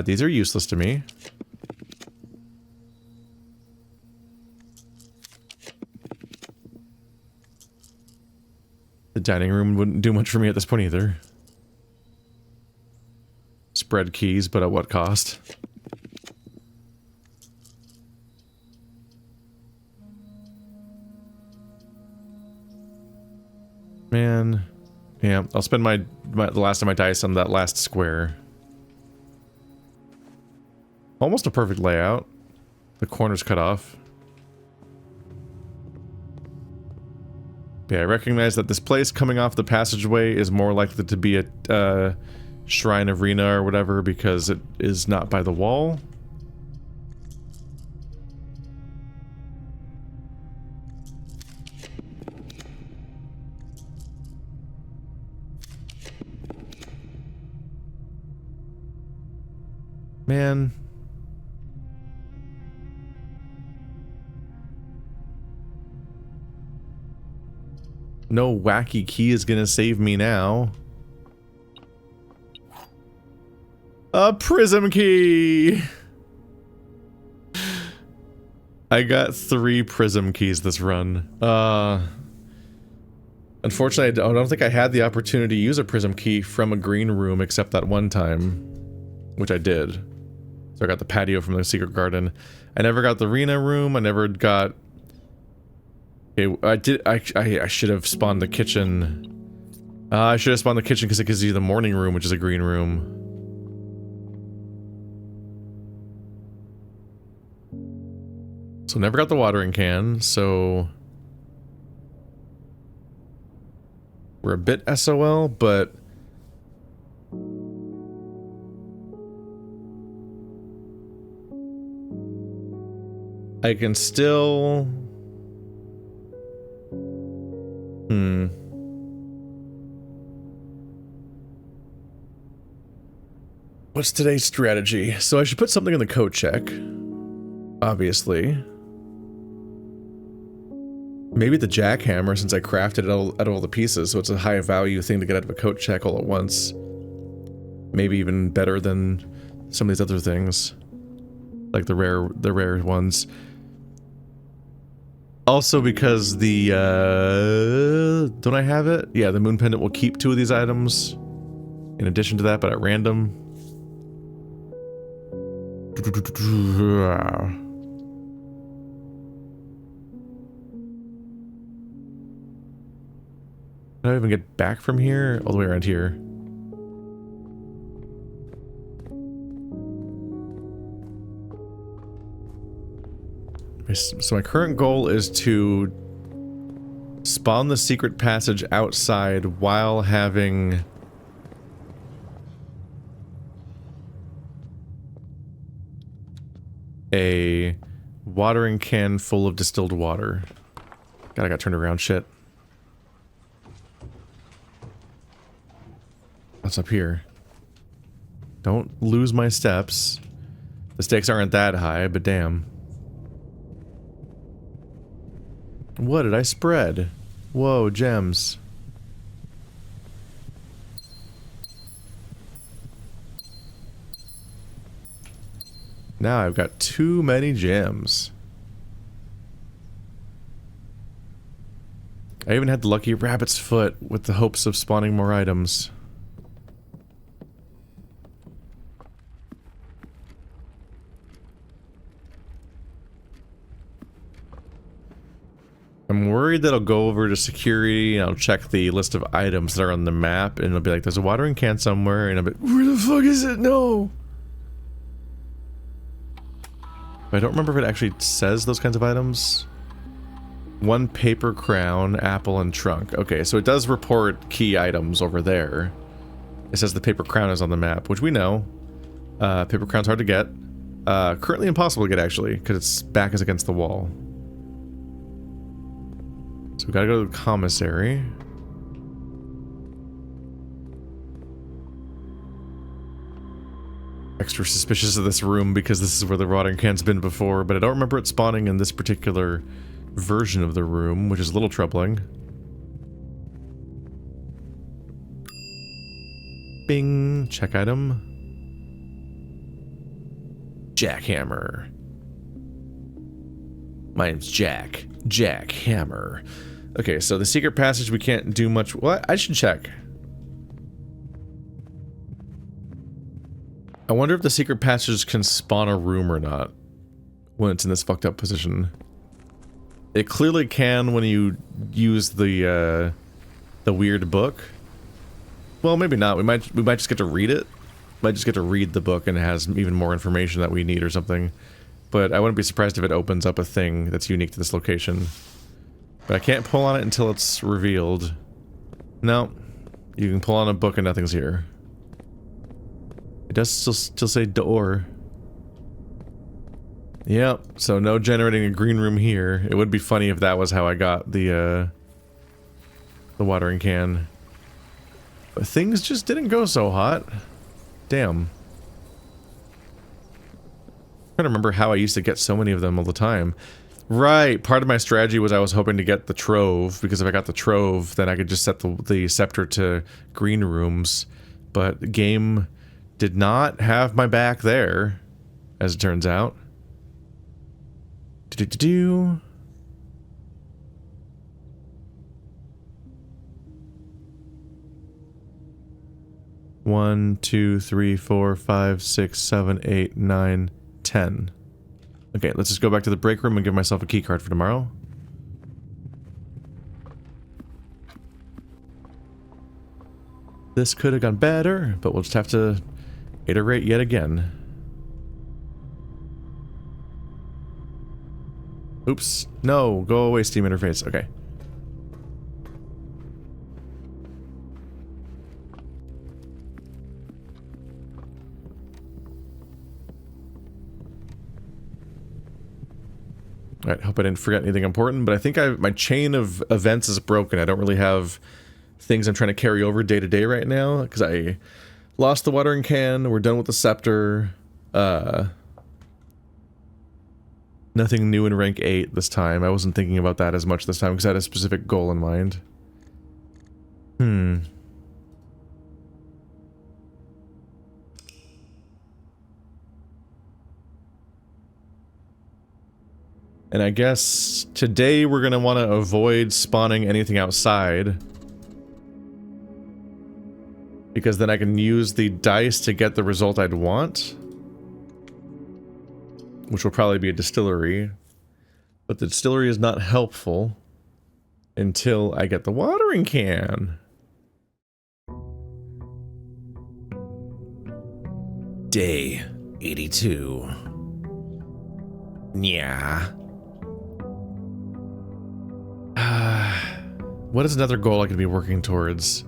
These are useless to me. The dining room wouldn't do much for me at this point either. Spread keys, but at what cost? Man. Yeah, I'll spend the last of my dice on that last square. Almost a perfect layout. The corner's cut off. Yeah, I recognize that this place coming off the passageway is more likely to be a Shrine of Rena or whatever because it is not by the wall. Man. No wacky key is gonna save me now. A prism key! I got 3 prism keys this run. Unfortunately, I don't think I had the opportunity to use a prism key from a green room except that one time, which I did. So I got the patio from the secret garden. I never got the arena room. I never got... Okay, I should have spawned the kitchen. I should have spawned the kitchen because it gives you the morning room, which is a green room. So never got the watering can, so... We're a bit SOL, but... I can still... What's today's strategy? So I should put something in the code check. Obviously. Maybe the jackhammer, since I crafted it out of all the pieces, so it's a high value thing to get out of a coat check all at once. Maybe even better than some of these other things. Like the rare ones. Also because the, don't I have it? Yeah, the moon pendant will keep 2 of these items. In addition to that, but at random. Can I even get back from here? All the way around here. So my current goal is to spawn the secret passage outside while having a watering can full of distilled water. God, I got turned around, shit. What's up here? Don't lose my steps. The stakes aren't that high, but damn. What did I spread? Whoa, gems. Now I've got too many gems. I even had the lucky rabbit's foot with the hopes of spawning more items. I'm worried that I'll go over to security and I'll check the list of items that are on the map and it'll be like, there's a watering can somewhere, and I'll be, where the fuck is it? No! But I don't remember if it actually says those kinds of items. 1 paper crown, apple, and trunk. Okay, so it does report key items over there. It says the paper crown is on the map, which we know. Paper crown's hard to get. Currently impossible to get, actually, because its back is against the wall. So we gotta go to the commissary. Extra suspicious of this room because this is where the watering can's been before, but I don't remember it spawning in this particular version of the room, which is a little troubling. Bing! Check item. Jackhammer. My name's Jack. Jack Hammer. Okay, so the secret passage we can't do much. What? I should check. I wonder if the secret passage can spawn a room or not when it's in this fucked up position. It clearly can when you use the weird book. Well, maybe not. We might just get to read it. Might just get to read the book and it has even more information that we need or something. But I wouldn't be surprised if it opens up a thing that's unique to this location. But I can't pull on it until it's revealed. No. You can pull on a book and nothing's here. It does still say door. Yep, so no generating a green room here. It would be funny if that was how I got the watering can. But things just didn't go so hot. Damn. trying to remember how I used to get so many of them all the time. Right, part of my strategy was I was hoping to get the trove, because if I got the trove, then I could just set the scepter to green rooms. But the game did not have my back there, as it turns out. Do-do-do-do. One, 2, 3, 4, 5, 6, 7, 8, 9, 10. Okay, let's just go back to the break room and give myself a key card for tomorrow. This could have gone better, but we'll just have to iterate yet again. Oops. No, go away, Steam interface. Okay. Alright, hope I didn't forget anything important, but I think my chain of events is broken. I don't really have things I'm trying to carry over day to day right now, because I lost the watering can, we're done with the scepter, nothing new in rank 8 this time. I wasn't thinking about that as much this time, because I had a specific goal in mind. And I guess today we're going to want to avoid spawning anything outside. Because then I can use the dice to get the result I'd want. Which will probably be a distillery. But the distillery is not helpful until I get the watering can. Day 82. Yeah. What is another goal I could be working towards?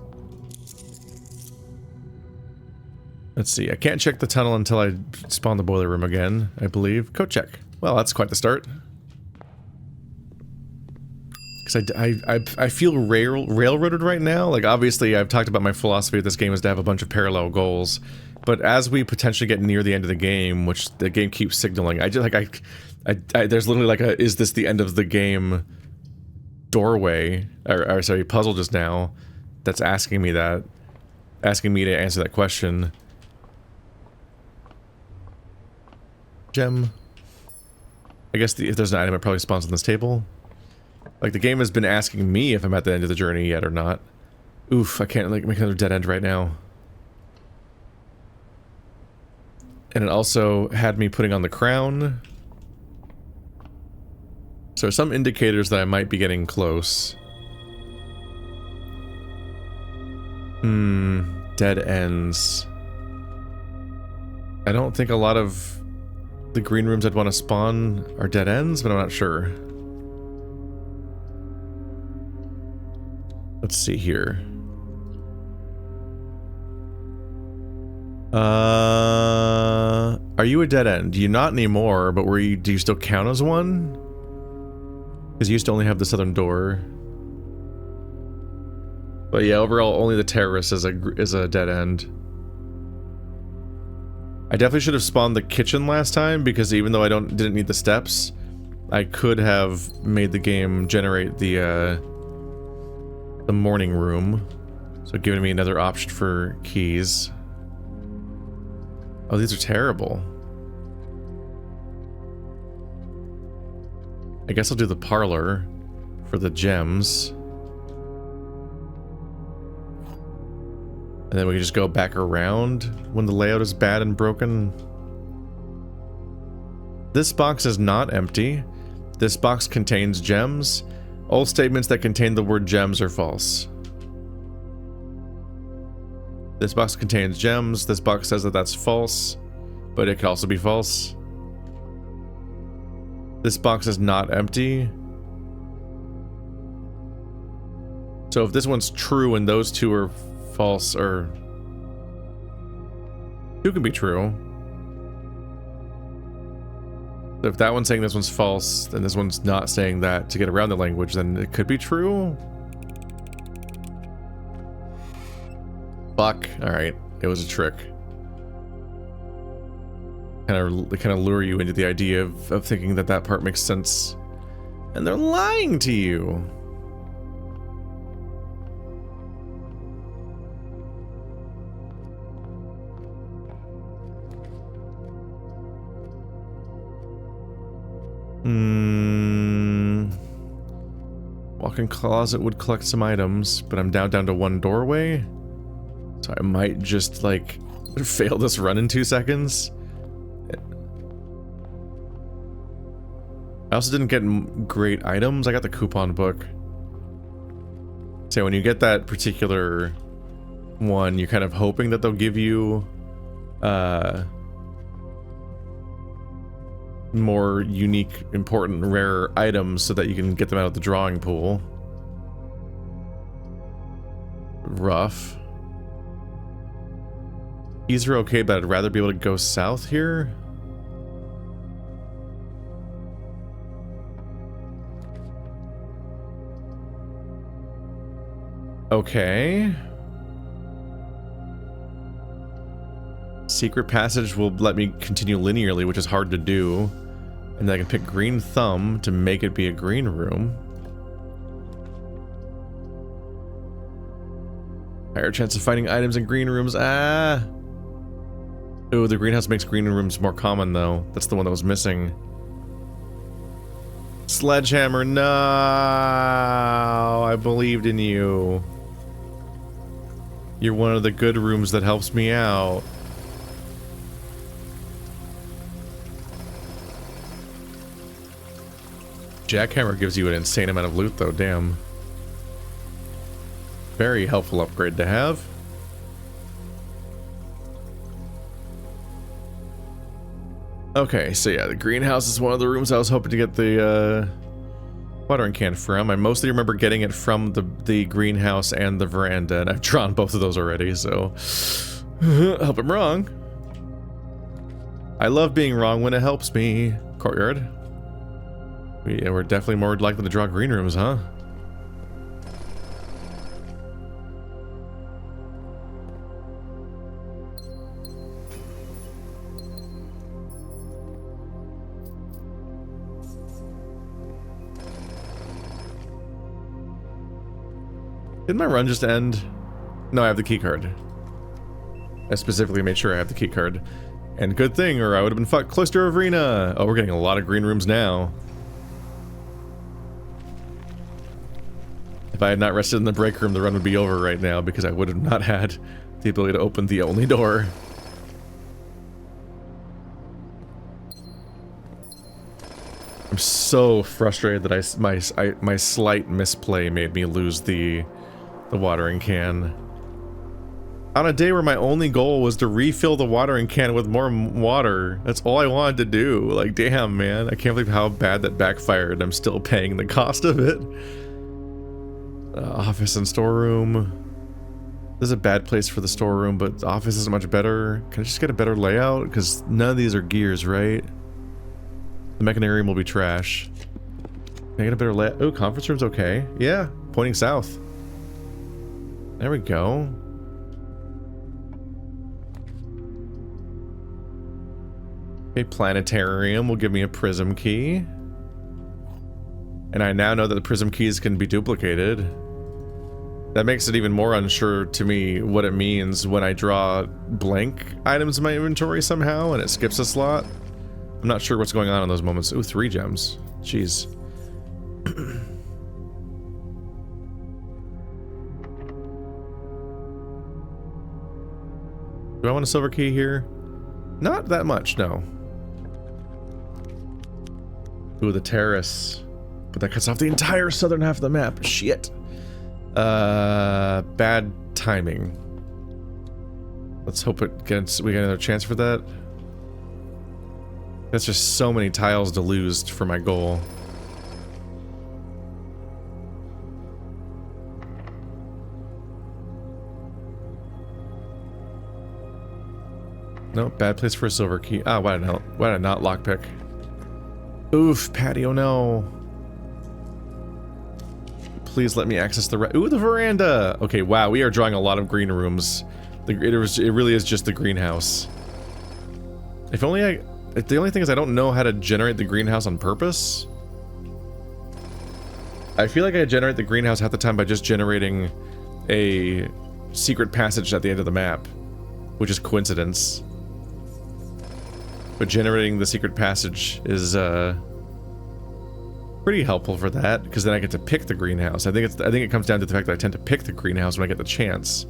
Let's see. I can't check the tunnel until I spawn the boiler room again, I believe. Code check. Well, that's quite the start. Because I feel railroaded right now. Like, obviously, I've talked about my philosophy of this game is to have a bunch of parallel goals. But as we potentially get near the end of the game, which the game keeps signaling, there's literally like a, is this the end of the game doorway, or sorry, puzzle just now, that's asking me to answer that question. Gem. I guess if there's an item, it probably spawns on this table. Like, the game has been asking me if I'm at the end of the journey yet or not. Oof, I can't like make another dead end right now. And it also had me putting on the crown. So some indicators that I might be getting close. Dead ends. I don't think a lot of the green rooms I'd want to spawn are dead ends, but I'm not sure. Let's see here. Are you a dead end? You're not anymore, but do you still count as one? Because you used to only have the southern door. But yeah, overall, only the terrace is a dead end. I definitely should have spawned the kitchen last time, because even though I didn't need the steps, I could have made the game generate the morning room. So giving me another option for keys. Oh, these are terrible. I guess I'll do the parlor for the gems. And then we can just go back around when the layout is bad and broken. This box is not empty. This box contains gems. All statements that contain the word gems are false. This box contains gems. This box says that that's false, but it could also be false. This box is not empty. So if this one's true and those two are false, or two can be true. So if that one's saying this one's false, and this one's not saying that to get around the language, then it could be true. Fuck. Alright. It was a trick. kind of lure you into the idea of thinking that that part makes sense. And they're lying to you. Walk-in closet would collect some items, but I'm down to one doorway. So I might just, like, fail this run in 2 seconds. I also didn't get great items. I got the coupon book. So when you get that particular one, you're kind of hoping that they'll give you more unique, important, rare items so that you can get them out of the drawing pool. Rough. These are okay, but I'd rather be able to go south here. Okay. Secret passage will let me continue linearly, which is hard to do. And then I can pick green thumb to make it be a green room. Higher chance of finding items in green rooms. Ah! Ooh, the greenhouse makes green rooms more common, though. That's the one that was missing. Sledgehammer, no! I believed in you. You're one of the good rooms that helps me out. Jackhammer gives you an insane amount of loot, though, damn. Very helpful upgrade to have. Okay, so yeah, the greenhouse is one of the rooms I was hoping to get the watering can from. I mostly remember getting it from the greenhouse and the veranda, and I've drawn both of those already, so hope I'm wrong. I love being wrong when it helps me. Courtyard. Yeah, we're definitely more likely to draw green rooms, huh? Did my run just end? No, I have the key card. I specifically made sure I have the key card. And good thing, or I would have been fucked. Cloister Arena! Oh, we're getting a lot of green rooms now. If I had not rested in the break room, the run would be over right now because I would have not had the ability to open the only door. I'm so frustrated that my slight misplay made me lose the watering can. On a day where my only goal was to refill the watering can with more water. That's all I wanted to do. Like, damn, man. I can't believe how bad that backfired. I'm still paying the cost of it. Office and storeroom. This is a bad place for the storeroom, but the office isn't much better. Can I just get a better layout? Because none of these are gears, right? The mechanarium will be trash. Can I get a better layout? Oh, conference room's okay. Yeah, pointing south. There we go. Okay, planetarium will give me a prism key. And I now know that the prism keys can be duplicated. That makes it even more unsure to me what it means when I draw blank items in my inventory somehow and it skips a slot. I'm not sure what's going on in those moments. Ooh, 3 gems. Jeez. Do I want a silver key here? Not that much, no. Ooh, the terrace. But that cuts off the entire southern half of the map. Shit. Bad timing. Let's hope we get another chance for that. That's just so many tiles to lose for my goal. Nope, bad place for a silver key. Ah, why did I not lockpick? Oof, patio, no. Please let me access the ooh, the veranda! Okay, wow, we are drawing a lot of green rooms. It really is just the greenhouse. If only The only thing is I don't know how to generate the greenhouse on purpose. I feel like I generate the greenhouse half the time by just generating a secret passage at the end of the map, which is coincidence. But generating the secret passage is pretty helpful for that, because then I get to pick the greenhouse. I think it comes down to the fact that I tend to pick the greenhouse when I get the chance.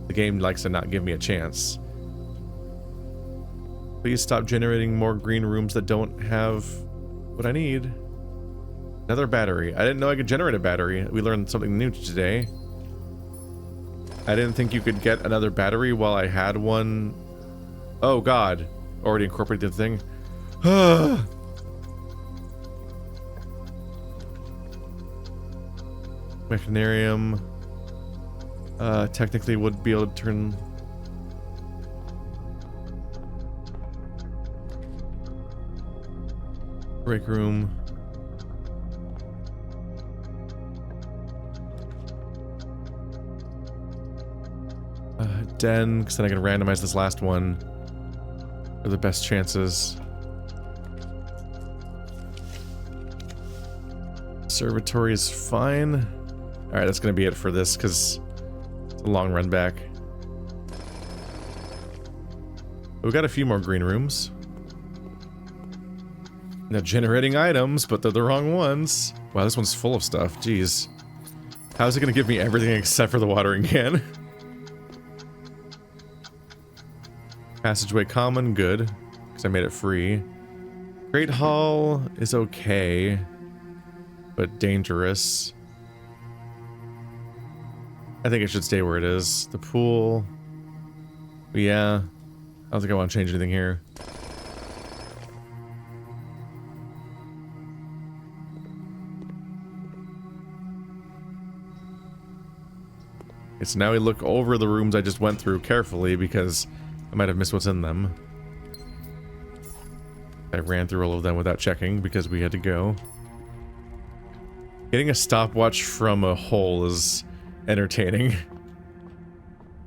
The game likes to not give me a chance. Please stop generating more green rooms that don't have what I need. Another battery. I didn't know I could generate a battery. We learned something new today. I didn't think you could get another battery while I had one. Oh god. Already incorporated the thing. Mechanarium. Technically would be able to turn... Break room. Den, because then I can randomize this last one for the best chances. Observatory is fine. Alright, that's gonna be it for this, because it's a long run back. We've got a few more green rooms. Now generating items, but they're the wrong ones. Wow, this one's full of stuff. Jeez. How's it gonna give me everything except for the watering can? Passageway common, good. Because I made it free. Great Hall is okay. But dangerous. I think it should stay where it is. The pool. Yeah. I don't think I want to change anything here. Okay, so now we look over the rooms I just went through carefully because I might have missed what's in them. I ran through all of them without checking because we had to go. Getting a stopwatch from a hole is entertaining.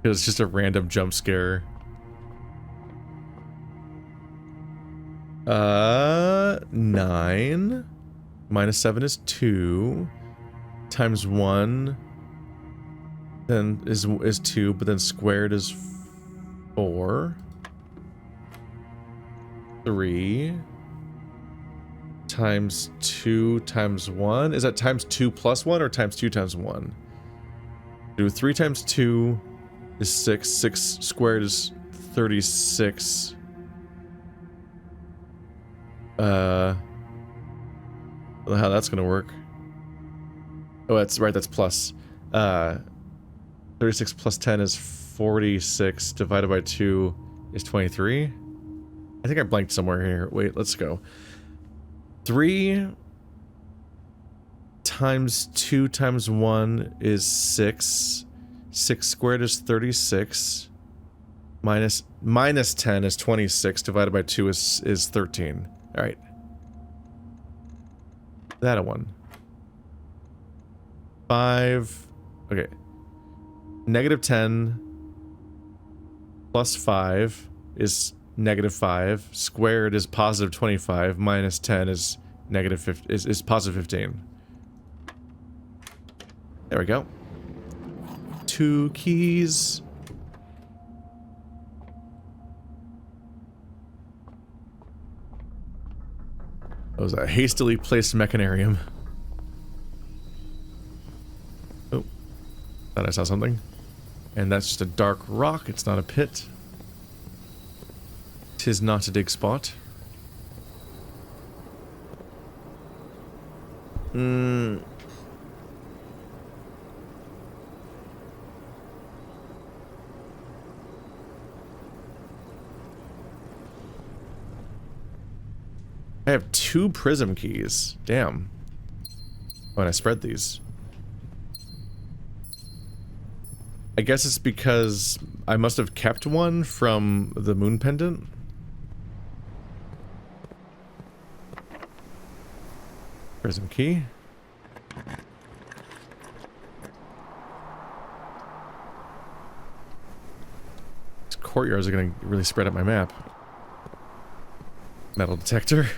It was just a random jump scare. 9 minus 7 is 2 times 1 then is 2, but then squared is 4. 3 times 2 times 1. Is that times 2 plus 1 or times 2 times 1? Do 3 times 2 is 6. 6 squared is 36. How that's gonna work. Oh, that's right, that's plus. 36 plus 10 is 46, divided by 2 is 23. I think I blanked somewhere here. Wait, let's go. 3 times 2 times 1 is 6. 6 squared is 36. Minus 10 is 26, divided by 2 is 13. Alright. That a 1. 5. Okay. Negative 10 plus 5 is negative 5. Squared is positive 25. Minus 10 is negative 50, is positive 15. There we go. 2 keys. That was a hastily placed mechanarium. Oh. Thought I saw something. And that's just a dark rock. It's not a pit. 'Tis not a dig spot. I have 2 prism keys. Damn. Oh, and I spread these. I guess it's because I must have kept one from the moon pendant. Prism key. These courtyards are going to really spread out my map. Metal detector.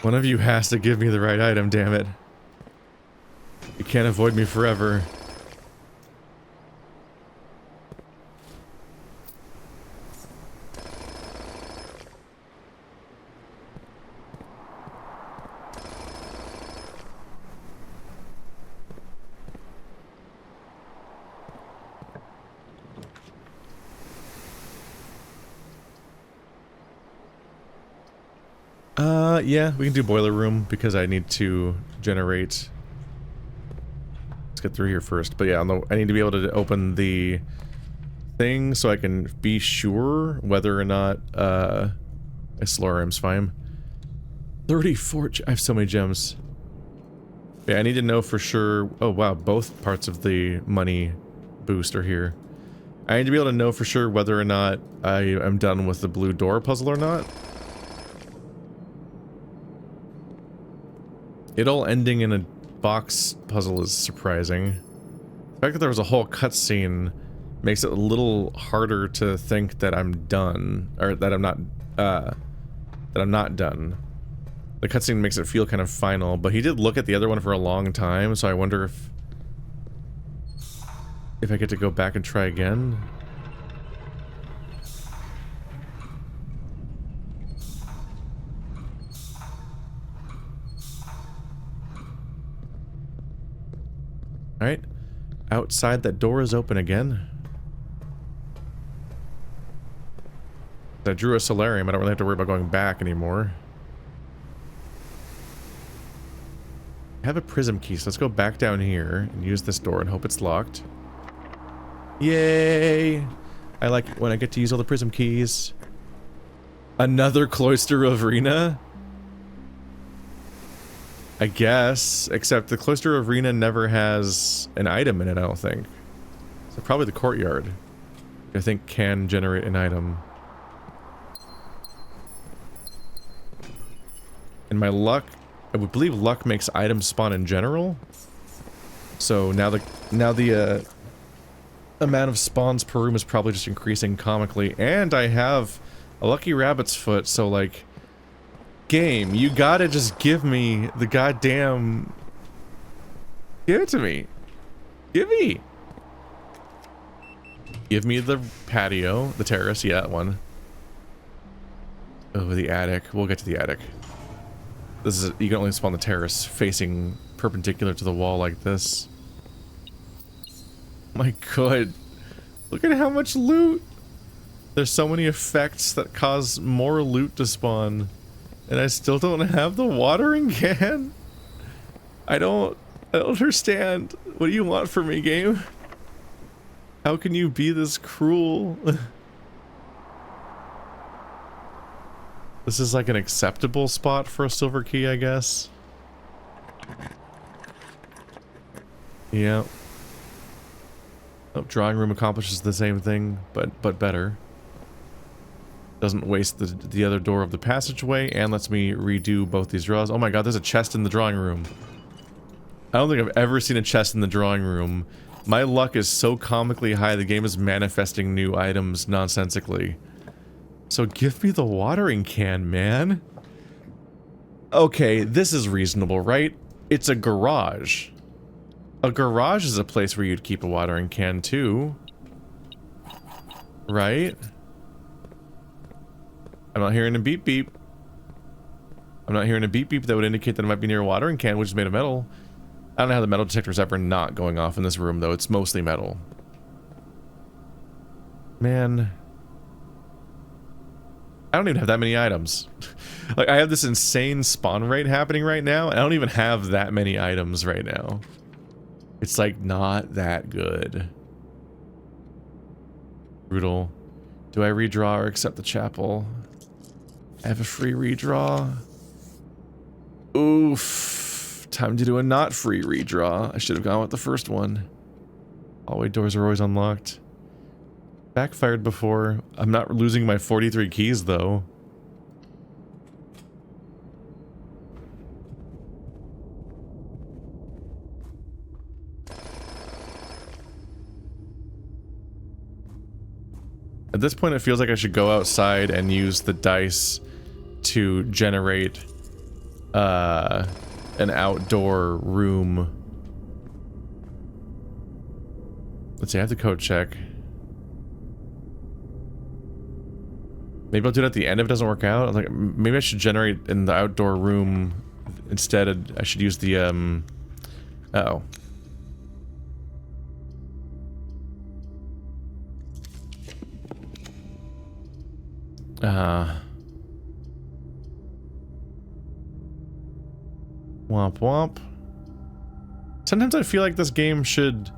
One of you has to give me the right item, damn it. You can't avoid me forever. Yeah, we can do boiler room because I need to generate. Let's get through here first. But yeah, I need to be able to open the thing so I can be sure whether or not Solarium's fine. 34. I have so many gems. Yeah, I need to know for sure. Oh wow, both parts of the money boost are here. I need to be able to know for sure whether or not I am done with the blue door puzzle or not. It all ending in a box puzzle is surprising. The fact that there was a whole cutscene makes it a little harder to think that I'm done, or that I'm not done. The cutscene makes it feel kind of final, but he did look at the other one for a long time, so I wonder if I get to go back and try again. Alright. Outside, that door is open again. I drew a solarium, I don't really have to worry about going back anymore. I have a prism key, so let's go back down here and use this door and hope it's locked. Yay! I like when I get to use all the prism keys. Another cloister of arena? I guess, except the cloister of arena never has an item in it, I don't think. So probably the courtyard, I think, can generate an item. And my luck, I would believe luck makes items spawn in general. So now the amount of spawns per room is probably just increasing comically. And I have a lucky rabbit's foot, so like, game, you gotta just give me the goddamn... Give it to me. Give me. Give me the patio, the terrace, yeah, that one. Oh, the attic. We'll get to the attic. This is, you can only spawn the terrace facing perpendicular to the wall like this. My god. Look at how much loot. There's so many effects that cause more loot to spawn. And I still don't have the watering can? I don't understand. What do you want from me, game? How can you be this cruel? This is like an acceptable spot for a silver key, I guess. Yeah. Oh, drawing room accomplishes the same thing, but better. Doesn't waste the other door of the passageway, and lets me redo both these draws. Oh my god, there's a chest in the drawing room. I don't think I've ever seen a chest in the drawing room. My luck is so comically high, the game is manifesting new items nonsensically. So give me the watering can, man. Okay, this is reasonable, right? It's a garage. A garage is a place where you'd keep a watering can too. Right? I'm not hearing a beep beep. I'm not hearing a beep beep that would indicate that it might be near a watering can, which is made of metal. I don't know how the metal detector is ever not going off in this room, though. It's mostly metal. Man. I don't even have that many items. Like, I have this insane spawn rate happening right now, and I don't even have that many items right now. It's, like, not that good. Brutal. Do I redraw or accept the chapel? I have a free redraw. Oof. Time to do a not free redraw. I should have gone with the first one. Hallway doors are always unlocked. Backfired before. I'm not losing my 43 keys, though. At this point, it feels like I should go outside and use the dice to generate an outdoor room. Let's see, I have the code check. Maybe I'll do it at the end if it doesn't work out. Like, maybe I should generate in the outdoor room instead. I should use the uh-oh. Womp womp. Sometimes I feel like this game should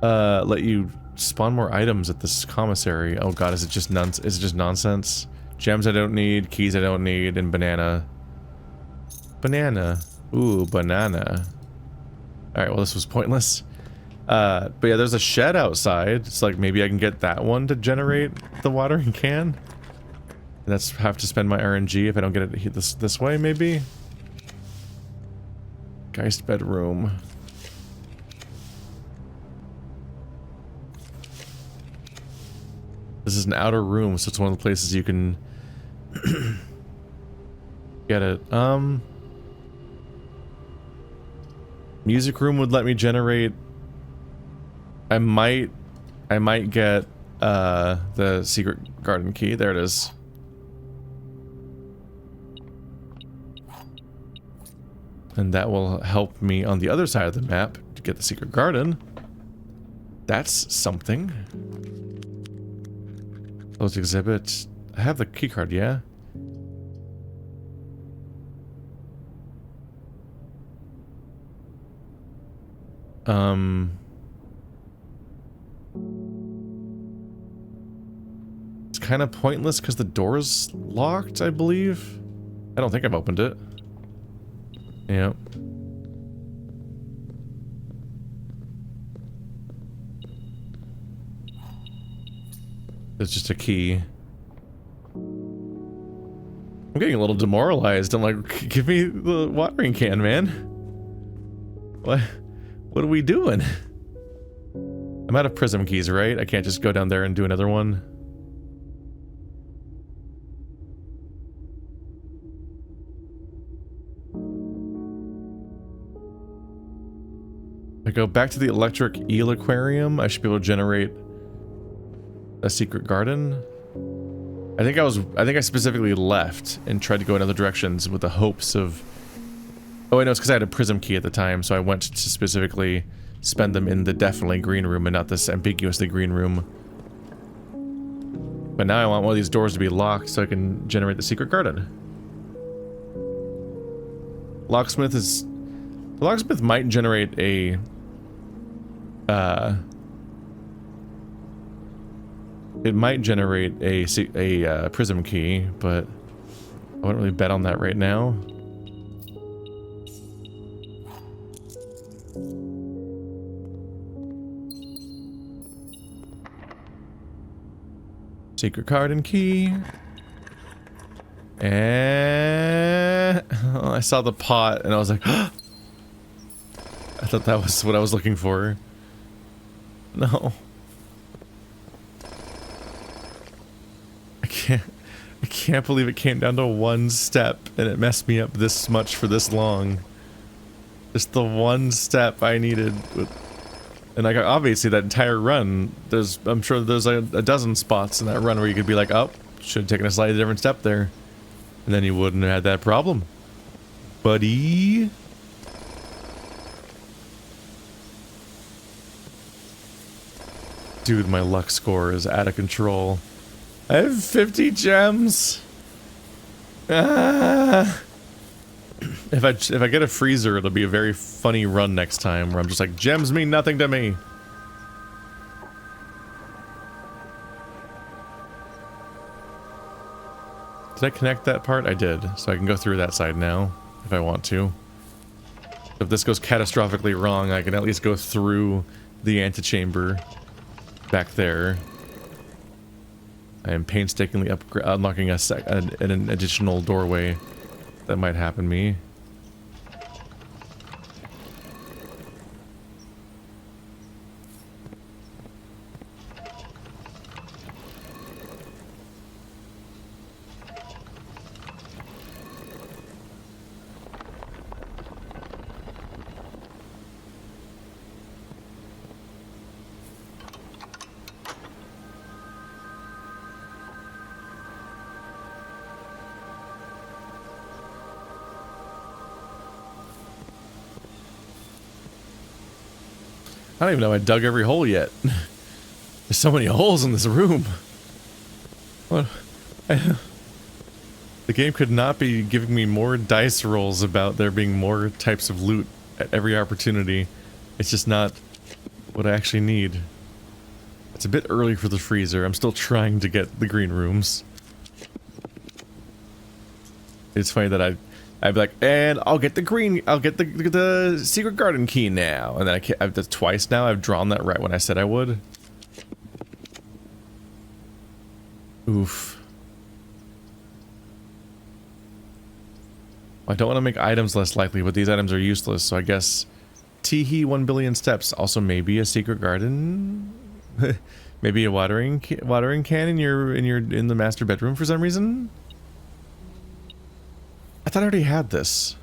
let you spawn more items at this commissary. Oh god, is it just nonsense? Gems I don't need, keys I don't need, and banana. Banana. Ooh, banana. Alright, well this was pointless. But yeah, there's a shed outside. It's like maybe I can get that one to generate the watering can. And that's have to spend my RNG if I don't get it this way, maybe? Geist bedroom. This is an outer room, so it's one of the places you can get it. Music room would let me generate. I might get the secret garden key. There it is. And that will help me on the other side of the map to get the secret garden. That's something. Closed exhibit. I have the key card, yeah? It's kind of pointless because the door's locked, I believe. I don't think I've opened it. Yep. It's just a key. I'm getting a little demoralized. I'm like, give me the watering can, man. What are we doing? I'm out of prism keys, right? I can't just go down there and do another one. If I go back to the electric eel aquarium, I should be able to generate a secret garden. I think I specifically left and tried to go in other directions with the hopes of... Oh, wait, no, it's because I had a prism key at the time, so I went to specifically spend them in the definitely green room and not this ambiguously green room. But now I want one of these doors to be locked so I can generate the secret garden. Locksmith is... The locksmith might generate a... It might generate a prism key, but I wouldn't really bet on that right now. Secret card and key. And oh, I saw the pot and I was like, I thought that was what I was looking for. No. I can't believe it came down to one step and it messed me up this much for this long. Just the one step I needed. And like, obviously that entire run, I'm sure there's like a dozen spots in that run where you could be like, oh, should have taken a slightly different step there. And then you wouldn't have had that problem. Buddy. Dude, my luck score is out of control. I have 50 gems. Ah. If I get a freezer, it'll be a very funny run next time where I'm just like, gems mean nothing to me. Did I connect that part? I did, so I can go through that side now if I want to. If this goes catastrophically wrong, I can at least go through the antechamber back there. I am painstakingly unlocking an additional doorway that might happen to me. I don't even know I dug every hole yet. There's so many holes in this room. What? The game could not be giving me more dice rolls about there being more types of loot at every opportunity. It's just not what I actually need. It's a bit early for the freezer. I'm still trying to get the green rooms. It's funny that I'd be like, and I'll get the secret garden key now. And then I've done twice now. I've drawn that right when I said I would. Oof. I don't want to make items less likely, but these items are useless, so I guess Teehee 1 billion steps. Also maybe a secret garden. Maybe a watering can in the master bedroom for some reason. I thought I already had this.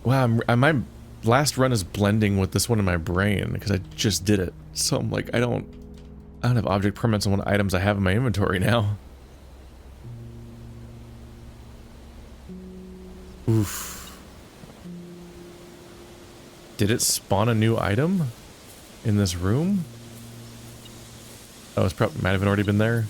Wow, my last run is blending with this one in my brain because I just did it. So I'm like, I don't have object permanents on what items I have in my inventory now. Oof. Did it spawn a new item in this room? Oh, it's probably might have already been there.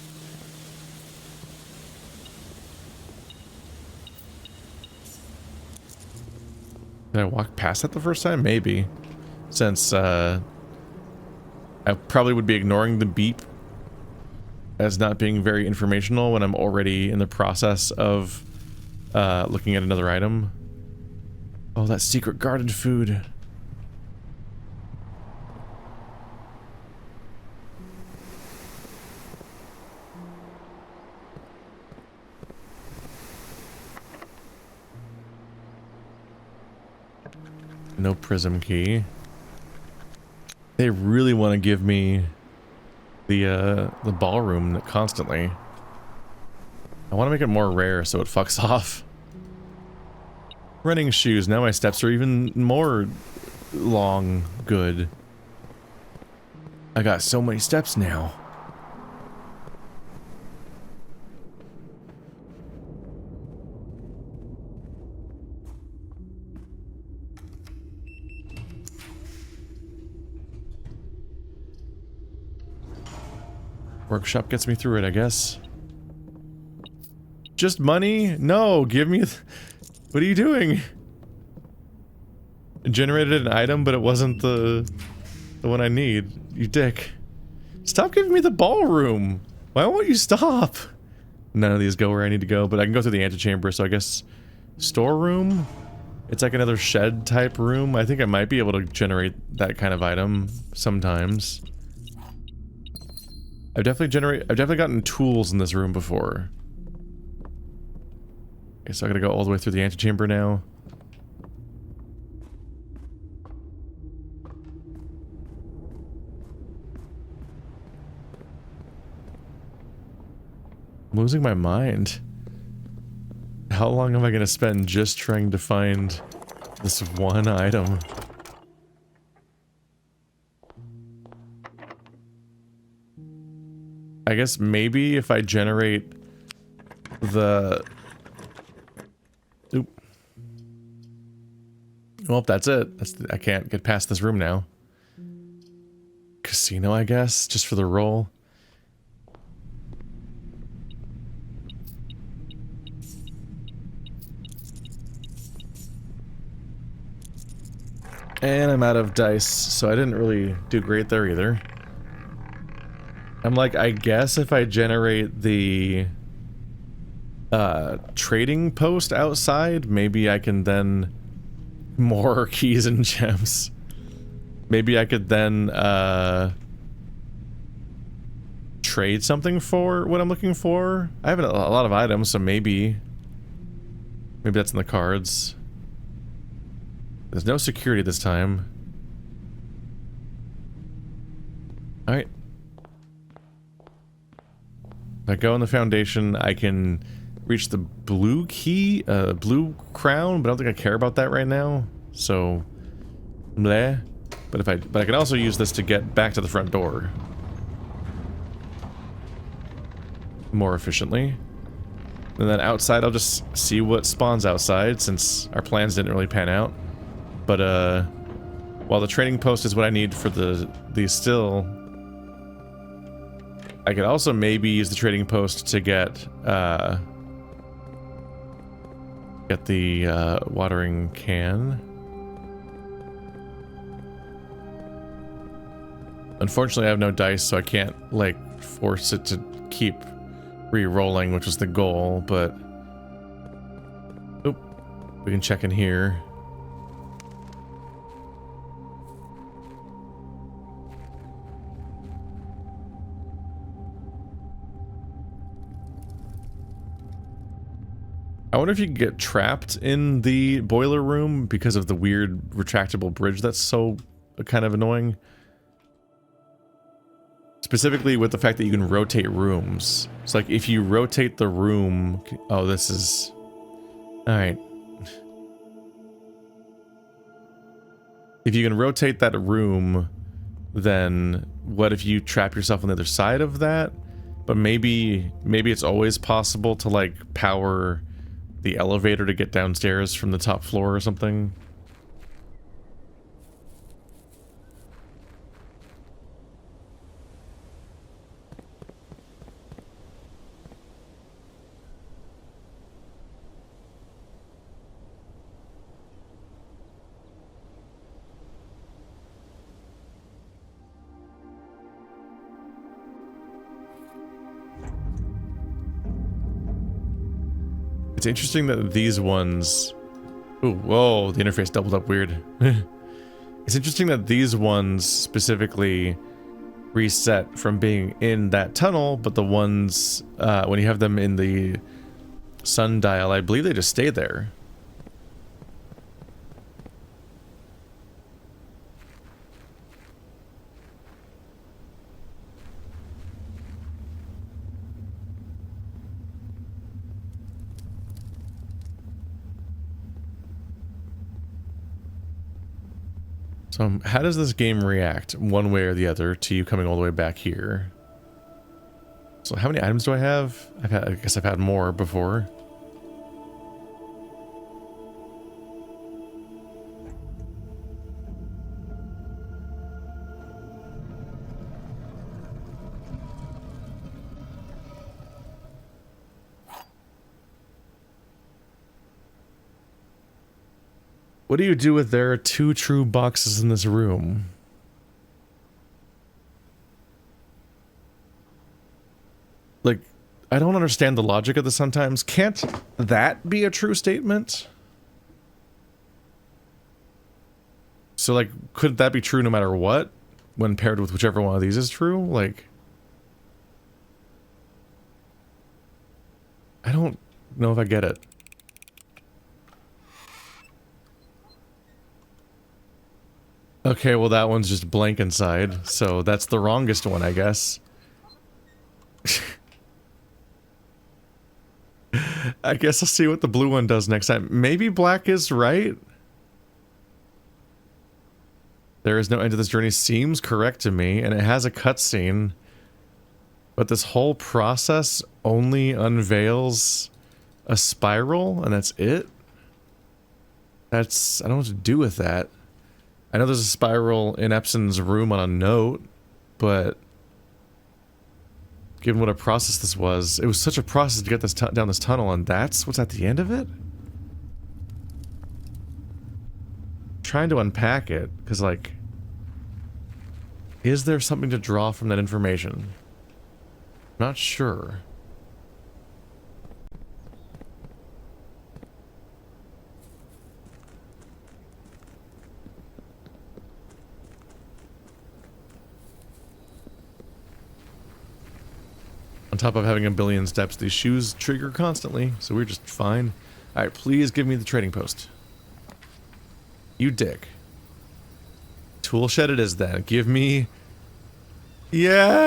Did I walk past that the first time? Maybe. Since, I probably would be ignoring the beep as not being very informational when I'm already in the process of, looking at another item. Oh, that secret garden food. No prism key. They really want to give me the ballroom constantly. I want to make it more rare so it fucks off. Running shoes. Now my steps are even more long good. I got so many steps now. Workshop gets me through it, I guess. Just money? No, give me... What are you doing? It generated an item, but it wasn't the one I need. You dick. Stop giving me the ballroom! Why won't you stop? None of these go where I need to go, but I can go through the antechamber, so I guess... Storeroom? It's like another shed type room. I think I might be able to generate that kind of item sometimes. I've definitely gotten tools in this room before. Okay, so I gotta go all the way through the antechamber now. I'm losing my mind. How long am I gonna spend just trying to find this one item? I guess maybe if I generate the... Oop. Well, that's it. I can't get past this room now. Casino, I guess, just for the roll. And I'm out of dice, so I didn't really do great there either. I'm like, I guess if I generate the trading post outside, maybe I can then more keys and gems. Maybe I could then trade something for what I'm looking for. I have a lot of items, so maybe that's in the cards. There's no security this time. All right. If I go in the foundation, I can reach the blue key, blue crown, but I don't think I care about that right now. So, bleh. But I can also use this to get back to the front door more efficiently. And then outside, I'll just see what spawns outside, since our plans didn't really pan out. But while the trading post is what I need for the still, I could also maybe use the trading post to get the watering can. Unfortunately, I have no dice, so I can't, like, force it to keep re-rolling, which was the goal, but... Oop. We can check in here. I wonder if you can get trapped in the boiler room because of the weird retractable bridge that's so kind of annoying. Specifically with the fact that you can rotate rooms. It's like if you rotate the room... Oh, this is... Alright. If you can rotate that room, then what if you trap yourself on the other side of that? But maybe it's always possible to, like, power the elevator to get downstairs from the top floor or something. It's interesting that these ones... Ooh, whoa, the interface doubled up weird. It's interesting that these ones specifically reset from being in that tunnel, but the ones, when you have them in the sundial, I believe they just stay there. So how does this game react one way or the other to you coming all the way back here? So how many items do I have? I guess I've had more before. What do you do with there are 2 true boxes in this room? Like, I don't understand the logic of this sometimes. Can't that be a true statement? So, like, could that be true no matter what? When paired with whichever one of these is true? Like... I don't know if I get it. Okay, well that one's just blank inside, so that's the wrongest one, I guess. I guess I'll see what the blue one does next time. Maybe black is right? There is no end to this journey seems correct to me, and it has a cutscene. But this whole process only unveils a spiral, and that's it? That's... I don't know what to do with that. I know there's a spiral in Epson's room on a note, but given what a process this was, it was such a process to get this down this tunnel, and that's what's at the end of it? Trying to unpack it, because, like, is there something to draw from that information? Not sure. On top of having a billion steps, these shoes trigger constantly, so we're just fine. Alright, please give me the trading post. You dick. Tool shed it is then. Give me... Yeah!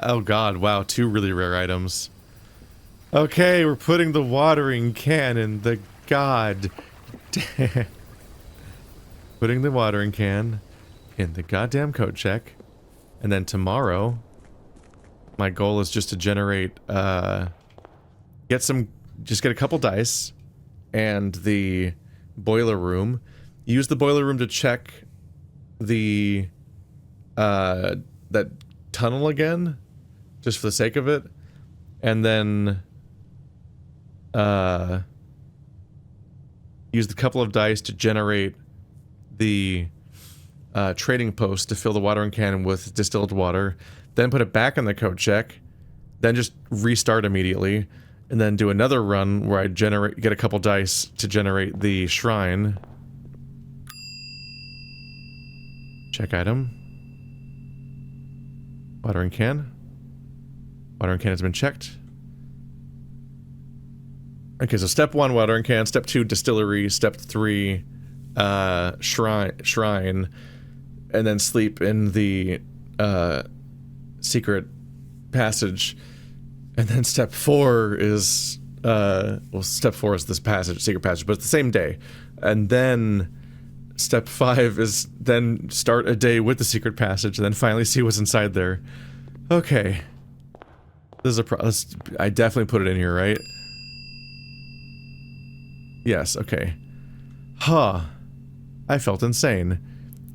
Oh god, wow, 2 really rare items. Okay, we're putting the watering can in the... God damn. Putting the watering can in the goddamn code check, and then tomorrow my goal is just to generate just get a couple dice, and the boiler room. Use the boiler room to check the that tunnel again, just for the sake of it, and then use the couple of dice to generate the trading post to fill the watering can with distilled water, then put it back on the code check, then just restart immediately, and then do another run where I get a couple dice to generate the shrine. Check item. Watering can. Watering can has been checked. Okay, so step 1, watering can. Step 2, distillery. Step 3, shrine. And then sleep in the secret passage. And then step 4 is well, step 4 is this passage, secret passage, but it's the same day. And then step 5 is then start a day with the secret passage, and then finally see what's inside there. Okay. This is I definitely put it in here, right? Yes, okay. Huh. I felt insane.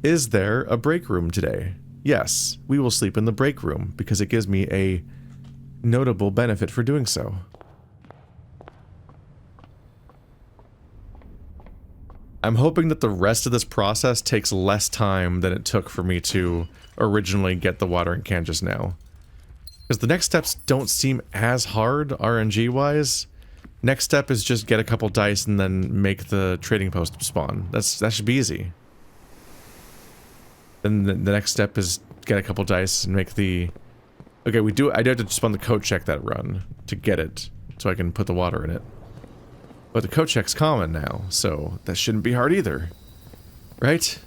Is there a break room today? Yes, we will sleep in the break room, because it gives me a notable benefit for doing so. I'm hoping that the rest of this process takes less time than it took for me to originally get the watering can just now. Because the next steps don't seem as hard, RNG-wise. Next step is just get a couple dice and then make the trading post spawn. That should be easy. Then the next step is get a couple dice and make the... Okay, I do have to spawn the code check that run to get it, so I can put the water in it. But the code check's common now, so that shouldn't be hard either. Right?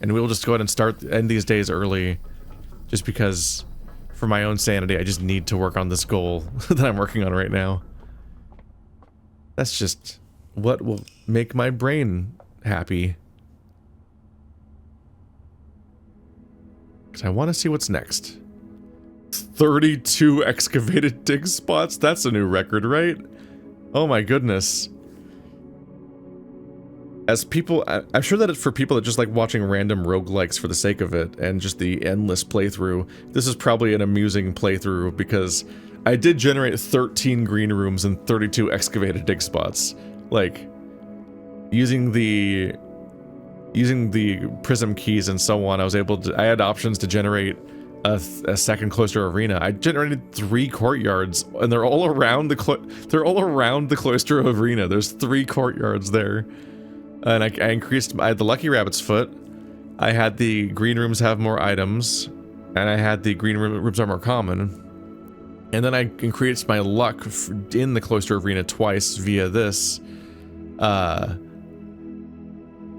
And we'll just go ahead and end these days early, just because, for my own sanity, I just need to work on this goal that I'm working on right now. That's just what will make my brain happy. Because I want to see what's next. 32 excavated dig spots? That's a new record, right? Oh my goodness. As people, I'm sure that it's for people that just like watching random roguelikes for the sake of it, and just the endless playthrough. This is probably an amusing playthrough, because I did generate 13 green rooms and 32 excavated dig spots. Like, using the prism keys and so on, I had options to generate a second cloister arena. I generated 3 courtyards, and they're all around the cloister arena. There's 3 courtyards there. And I had the lucky rabbit's foot. I had the green rooms have more items, and I had the green rooms are more common. And then I increased my luck in the cloister arena twice via this.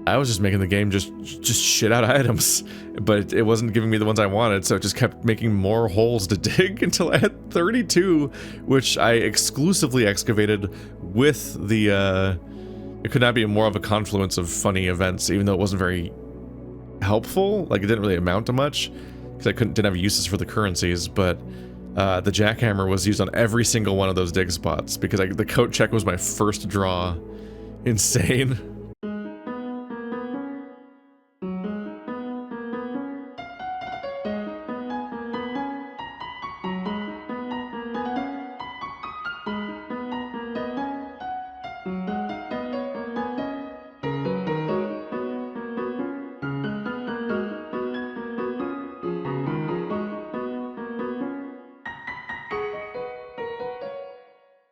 I was just making the game just shit out items, but it wasn't giving me the ones I wanted, so it just kept making more holes to dig until I had 32, which I exclusively excavated with the, it could not be more of a confluence of funny events, even though it wasn't very helpful. Like, it didn't really amount to much, because I didn't have uses for the currencies, but the jackhammer was used on every single one of those dig spots, because the coat check was my first draw. Insane.